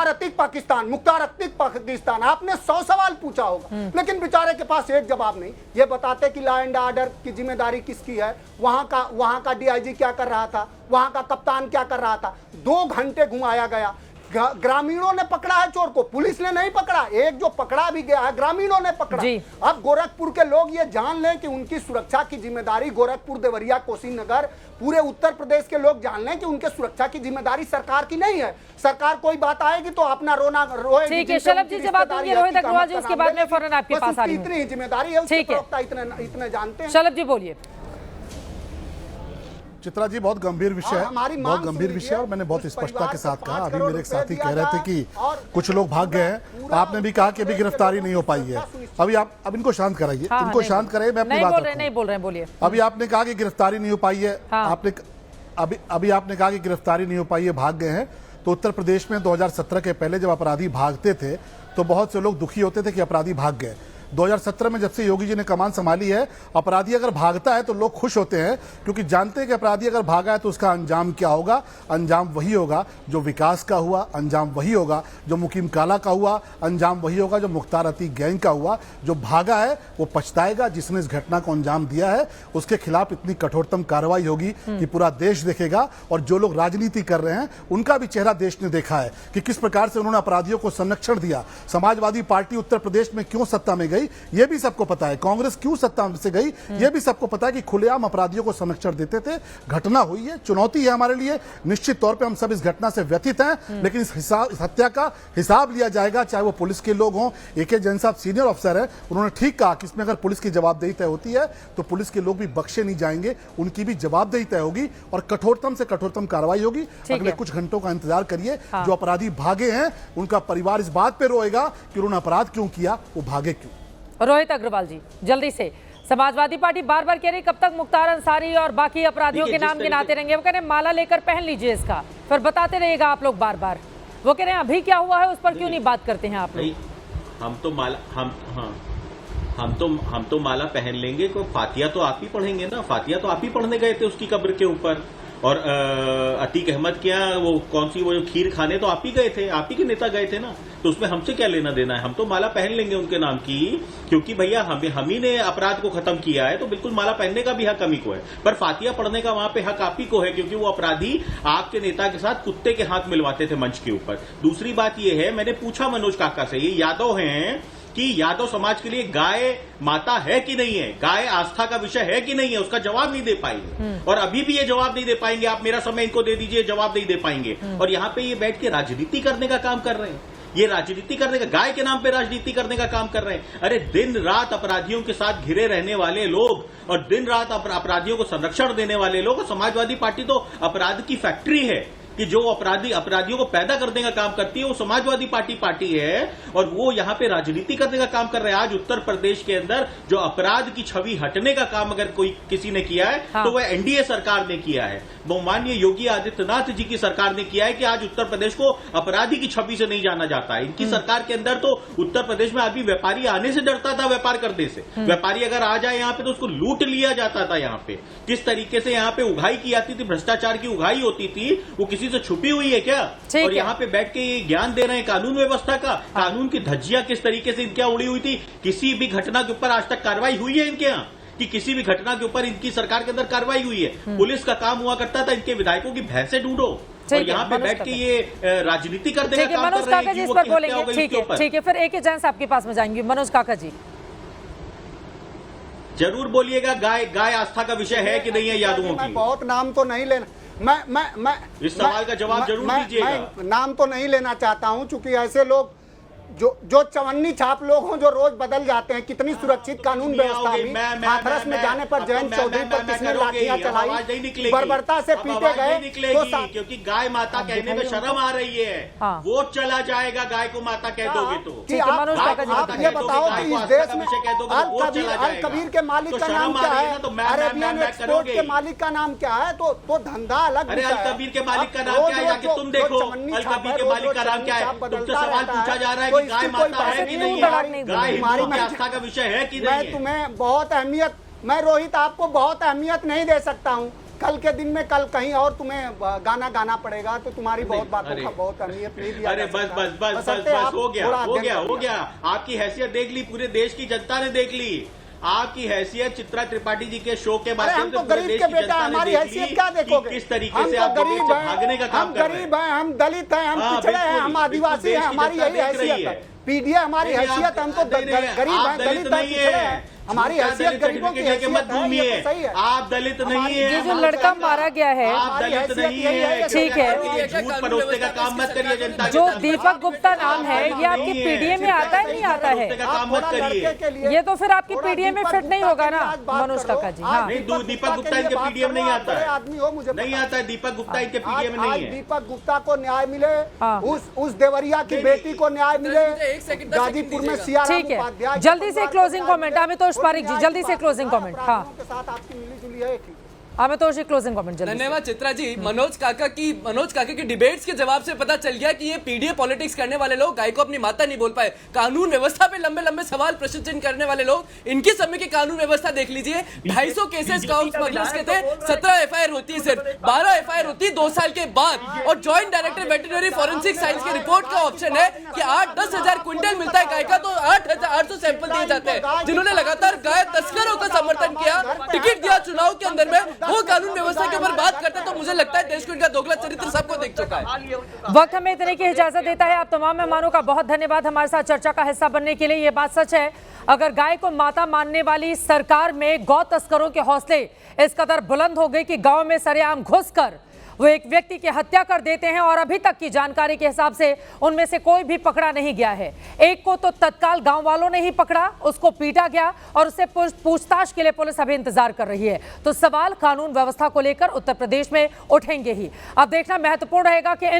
अतीक पाकिस्तान, मुख्तार अतीक पाकिस्तान। आपने 100 सवाल पूछा होगा, लेकिन बेचारे के पास एक जवाब नहीं। ये बताते कि लॉ एंड ऑर्डर की जिम्मेदारी किसकी है, वहां का डीआईजी क्या कर रहा था, वहां का कप्तान क्या कर रहा था। 2 घंटे घुमाया गया। ग्रामीणों ने पकड़ा है चोर को, पुलिस ने नहीं पकड़ा। एक जो पकड़ा भी गया है, ग्रामीणों ने पकड़ा। अब गोरखपुर के लोग ये जान लें कि उनकी सुरक्षा की जिम्मेदारी, गोरखपुर, देवरिया, कुशीनगर, पूरे उत्तर प्रदेश के लोग जान लें कि उनके सुरक्षा की जिम्मेदारी सरकार की नहीं है। सरकार कोई बात आएगी तो अपना रोना रोए। ठीक है शलभ जी, जब बात होगी रोहित अग्रवाल जी, उसके बाद में फौरन आपके पास आ रही हूं। इतनी जिम्मेदारी है, ठीक है, इतने जानते हैं। शलभ जी बोलिए। चित्रा जी, बहुत गंभीर विषय है, बहुत गंभीर विषय है, और मैंने बहुत स्पष्टता के साथ कहा। अभी मेरे एक साथी कह रहे थे कि कुछ लोग भाग गए हैं। आपने भी कहा कि अभी गिरफ्तारी नहीं हो पाई है। अब इनको शांत कराइए, इनको शांत कराइए। मैं अपनी बात नहीं बोल रहे हैं, बोलिए। अभी आपने कहा कि गिरफ्तारी नहीं हो पाई है, अभी आपने कहा कि गिरफ्तारी नहीं हो पाई है, भाग गए हैं। तो उत्तर प्रदेश में 2017 के पहले जब अपराधी भागते थे तो बहुत से लोग दुखी होते थे कि अपराधी भाग गए। 2017 में जब से योगी जी ने कमान संभाली है, अपराधी अगर भागता है तो लोग खुश होते हैं, क्योंकि जानते हैं कि अपराधी अगर भागा है तो उसका अंजाम क्या होगा। अंजाम वही होगा जो विकास का हुआ, अंजाम वही होगा जो मुकीम काला का हुआ, अंजाम वही होगा जो मुख्तार अतीक गैंग का हुआ। जो भागा है वो पछताएगा, जिसने इस घटना को अंजाम दिया है उसके खिलाफ इतनी कठोरतम कार्रवाई होगी कि पूरा देश देखेगा। और जो लोग राजनीति कर रहे हैं उनका भी चेहरा देश ने देखा है कि किस प्रकार से उन्होंने अपराधियों को संरक्षण दिया। समाजवादी पार्टी उत्तर प्रदेश में क्यों सत्ता में गई? गई ये भी सबको पता है, कांग्रेस क्यों सत्ता से गई ये भी सबको पता है कि खुलेआम अपराधियों को संरक्षण देते थे। घटना हुई है, चुनौती है हमारे लिए, निश्चित तौर पे हम सब इस घटना से व्यथित हैं, लेकिन इस हत्या का हिसाब लिया जाएगा, चाहे वो पुलिस के लोग हों। AK जैन साहब सीनियर ऑफिसर है, उन्होंने ठीक कहा कि इसमें अगर पुलिस की जवाबदेही तय होती है तो पुलिस के लोग भी बख्शे नहीं जाएंगे, उनकी भी जवाबदेही तय होगी और कठोरतम से कठोरतम कार्रवाई होगी। अगले कुछ घंटों का इंतजार करिए। जो अपराधी भागे हैं उनका परिवार इस बात पे रोएगा कि उन्होंने अपराध क्यों किया, वो भागे क्यों। रोहित अग्रवाल जी, जल्दी से, समाजवादी पार्टी बार बार कह रही कब तक मुख्तार अंसारी और बाकी अपराधियों के नाम गिनाते रहेंगे। वो कह रहे हैं माला लेकर पहन लीजिए इसका, फिर बताते रहिएगा आप लोग बार बार। वो कह रहे हैं अभी क्या हुआ है उस पर क्यों नहीं बात करते हैं आप लोग। हम तो माला पहन लेंगे, को फातिया तो आप ही पढ़ेंगे ना, फातिया तो आप ही पढ़ने गए थे उसकी कब्र के ऊपर। और अतीक अहमद के यहाँ वो कौन सी वो खीर खाने तो आप ही गए थे, आप ही के नेता गए थे ना, तो उसमें हमसे क्या लेना देना है। हम तो माला पहन लेंगे उनके नाम की, क्योंकि भैया हम ही ने अपराध को खत्म किया है, तो बिल्कुल माला पहनने का भी हक हम ही को है, पर फातिया पढ़ने का वहां पे हक आप ही को है, क्योंकि वो अपराधी आपके नेता के साथ कुत्ते के हाथ मिलवाते थे मंच के ऊपर। दूसरी बात ये है, मैंने पूछा मनोज काका से, ये यादव हैं कि यादव समाज के लिए गाय माता है कि नहीं है, गाय आस्था का विषय है कि नहीं है, उसका जवाब नहीं दे पाएंगे। और अभी भी ये जवाब नहीं दे पाएंगे। आप मेरा समय इनको दे दीजिए, जवाब नहीं दे पाएंगे। और यहाँ पे ये बैठ के राजनीति करने का काम कर रहे हैं, ये राजनीति करने का, गाय के नाम पे राजनीति करने का काम कर रहे हैं। अरे दिन रात अपराधियों के साथ घिरे रहने वाले लोग और दिन रात अपराधियों को संरक्षण देने वाले लोग, समाजवादी पार्टी तो अपराध की फैक्ट्री है कि जो अपराधियों को पैदा करने का काम करती है वो समाजवादी पार्टी है, और वो यहाँ पे राजनीति करने का काम कर रहे हैं। आज उत्तर प्रदेश के अंदर जो अपराध की छवि हटने का काम अगर किसी ने किया है तो वह NDA सरकार ने किया है, वो माननीय योगी आदित्यनाथ जी की सरकार ने किया है कि आज उत्तर प्रदेश को अपराधी की छवि से नहीं जाना जाता है। इनकी सरकार के अंदर तो उत्तर प्रदेश में अभी व्यापारी आने से डरता था, व्यापार करने से। व्यापारी अगर आ जाए यहाँ पे तो उसको लूट लिया जाता था। यहाँ पे किस तरीके से यहाँ पे उगाही की जाती थी, भ्रष्टाचार की उगाही होती थी, वो किसी से छुपी हुई है क्या? और यहाँ पे बैठ के ये ज्ञान दे रहे हैं कानून व्यवस्था का, कानून की धज्जियां किस तरीके से इनके उड़ी हुई थी। किसी भी घटना के ऊपर आज तक कार्रवाई हुई है इनके यहाँ कि किसी भी घटना के ऊपर इनकी सरकार के अंदर कार्रवाई हुई है? पुलिस का काम हुआ करता था इनके विधायकों की भैंसे ढूंढो, और यहाँ पे बैठ के ये राजनीति करने का काम कर रहे हैं। ठीक है, फिर AK जैन साहब के पास में जाएंगे। मनोज काका जी जरूर बोलिएगा, गाय आस्था का विषय है कि नहीं है यादवों की? बहुत नाम तो नहीं लेना, मैं इस सवाल का जवाब जरूर दीजिएगा। मैं नाम तो नहीं लेना चाहता हूं, क्योंकि ऐसे लोग जो चवन्नी छाप लोग हों जो रोज बदल जाते हैं। कितनी सुरक्षित कानून व्यवस्था भी, हाथरस में जाने पर जयंत चौधरी पर किसने लाठियां चलाई, बर्बरता से पीटे गए, तो क्योंकि गाय माता कहने में शर्म आ रही है। वोट चला जाएगा गाय को माता कह दोगे तो। आप ये बताओ कि इस देश में अल कबीर के मालिक का नाम क्या है, अरेबियन एक्सपोर्ट के मालिक का नाम क्या है, तो धंधा अलग। अरे अल कबीर के मालिक का नाम क्या है, जाके तुम देखो अल कबीर के मालिक का नाम क्या है। तुमसे सवाल पूछा जा रहा है गाय माता है कि नहीं है, गाय हिंदुओं की आस्था का विषय है कि नहीं है। मैं तुम्हें बहुत अहमियत, मैं रोहित आपको बहुत अहमियत नहीं दे सकता हूँ। कल के दिन में कल कहीं और तुम्हें गाना गाना पड़ेगा, तो तुम्हारी बहुत बातों का बहुत अहमियत नहीं दिया। अरे बस हो गया। आपकी हैसियत देख ली, पूरे देश की जनता ने देख ली। आपकी हैसियत चित्रा त्रिपाठी जी के शो के माध्यम से गरीब के बेटा हमारी हैसियत क्या देखोगे? किस तरीके से आप भागने का काम कर रहे हैं। हम गरीब हैं, हम दलित हैं, हम पिछड़े हैं, हम आदिवासी हैं, हमारी यही हैसियत है। PDA हमारी हैसियत, हम तो गरीब हैं, दलित हैं, पिछड़े हैं, हमारी हैसियत गरीबों की हैसियत है। आप दलित नहीं है। ये जो लड़का मारा गया है, आप दलित नहीं है, ठीक है, झूठ परोसने का काम मत करिए जनता। जो दीपक गुप्ता नाम है, ये आपकी PDA में आता है नहीं आता है? काम मत करिए, ये तो फिर आपकी PDA में फिट नहीं होगा ना मनोज काका जी। हाँ, दीपक गुप्ता इनके PDA में नहीं आता है, आदमी हो मुझे नहीं आता है। दीपक गुप्ता इनके PDA में नहीं है। दीपक गुप्ता को न्याय मिले, उस देवरिया की बेटी को न्याय मिले, गाजीपुर में सियाराम उपाध्याय। जल्दी से क्लोजिंग कमेंट अमितोष पारिक जी, जल्दी से क्लोजिंग कमेंट। हाँ, के साथ आपकी मिली जुली है। अमितोष जी क्लोजिंग कमेंट जल्दी। धन्यवाद चित्रा जी। मनोज काका की डिबेट्स के जवाब से पता चल गया कि ये PDA पॉलिटिक्स करने वाले लोग गाय को अपनी माता नहीं बोल पाए। कानून व्यवस्था पे लंबे लंबे सवाल प्रश्न चिन्ह करने वाले लोग, इनके समय की कानून व्यवस्था देख लीजिए। 250 केसेस गांव स्मगलर्स के थे, 17 FIR होती है, सिर्फ 12 FIR होती है 2 साल के बाद। और joint director veterinary forensic science की रिपोर्ट का ऑप्शन है कि 8-10 हजार क्विंटल मिलता है गाय का, तो 800 सैंपल दिए जाते हैं। जिन्होंने लगातार गाय तस्करों का समर्थन किया, टिकट दिया चुनाव के अंदर में, वो कानून व्यवस्था के ऊपर बात करते हैं तो मुझे लगता है देश को इनका दोगला चरित्र सबको देख चुका है। वक्त हमें इतने की इजाजत देता है। आप तमाम मेहमानों का बहुत धन्यवाद हमारे साथ चर्चा का हिस्सा बनने के लिए। ये बात सच है, अगर गाय को माता मानने वाली सरकार में गौ तस्करों के हौसले इस कदर बुलंद हो गए कि गांव में सरेआम घुसकर वो एक व्यक्ति की हत्या कर देते हैं और अभी तक की जानकारी के हिसाब से उनमें से कोई भी पकड़ा नहीं गया है। एक को तो तत्काल गांव वालों ने ही पकड़ा, उसको पीटा गया और उससे पूछताछ के लिए पुलिस अभी इंतजार कर रही है। तो सवाल कानून व्यवस्था को लेकर उत्तर प्रदेश में उठेंगे ही। अब देखना महत्वपूर्ण रहेगा कि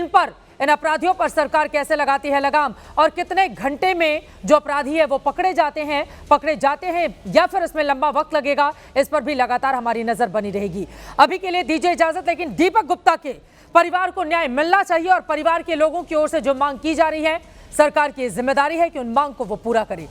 इन अपराधियों पर सरकार कैसे लगाती है लगाम और कितने घंटे में जो अपराधी है वो पकड़े जाते हैं या फिर इसमें लंबा वक्त लगेगा। इस पर भी लगातार हमारी नजर बनी रहेगी। अभी के लिए दीजिए इजाजत, लेकिन दीपक गुप्ता के परिवार को न्याय मिलना चाहिए और परिवार के लोगों की ओर से जो मांग की जा रही है, सरकार की जिम्मेदारी है कि उन मांग को वो पूरा करे।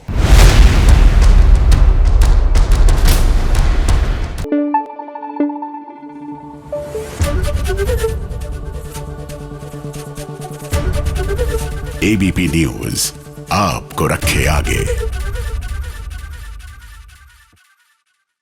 एबीपी न्यूज आपको रखे आगे।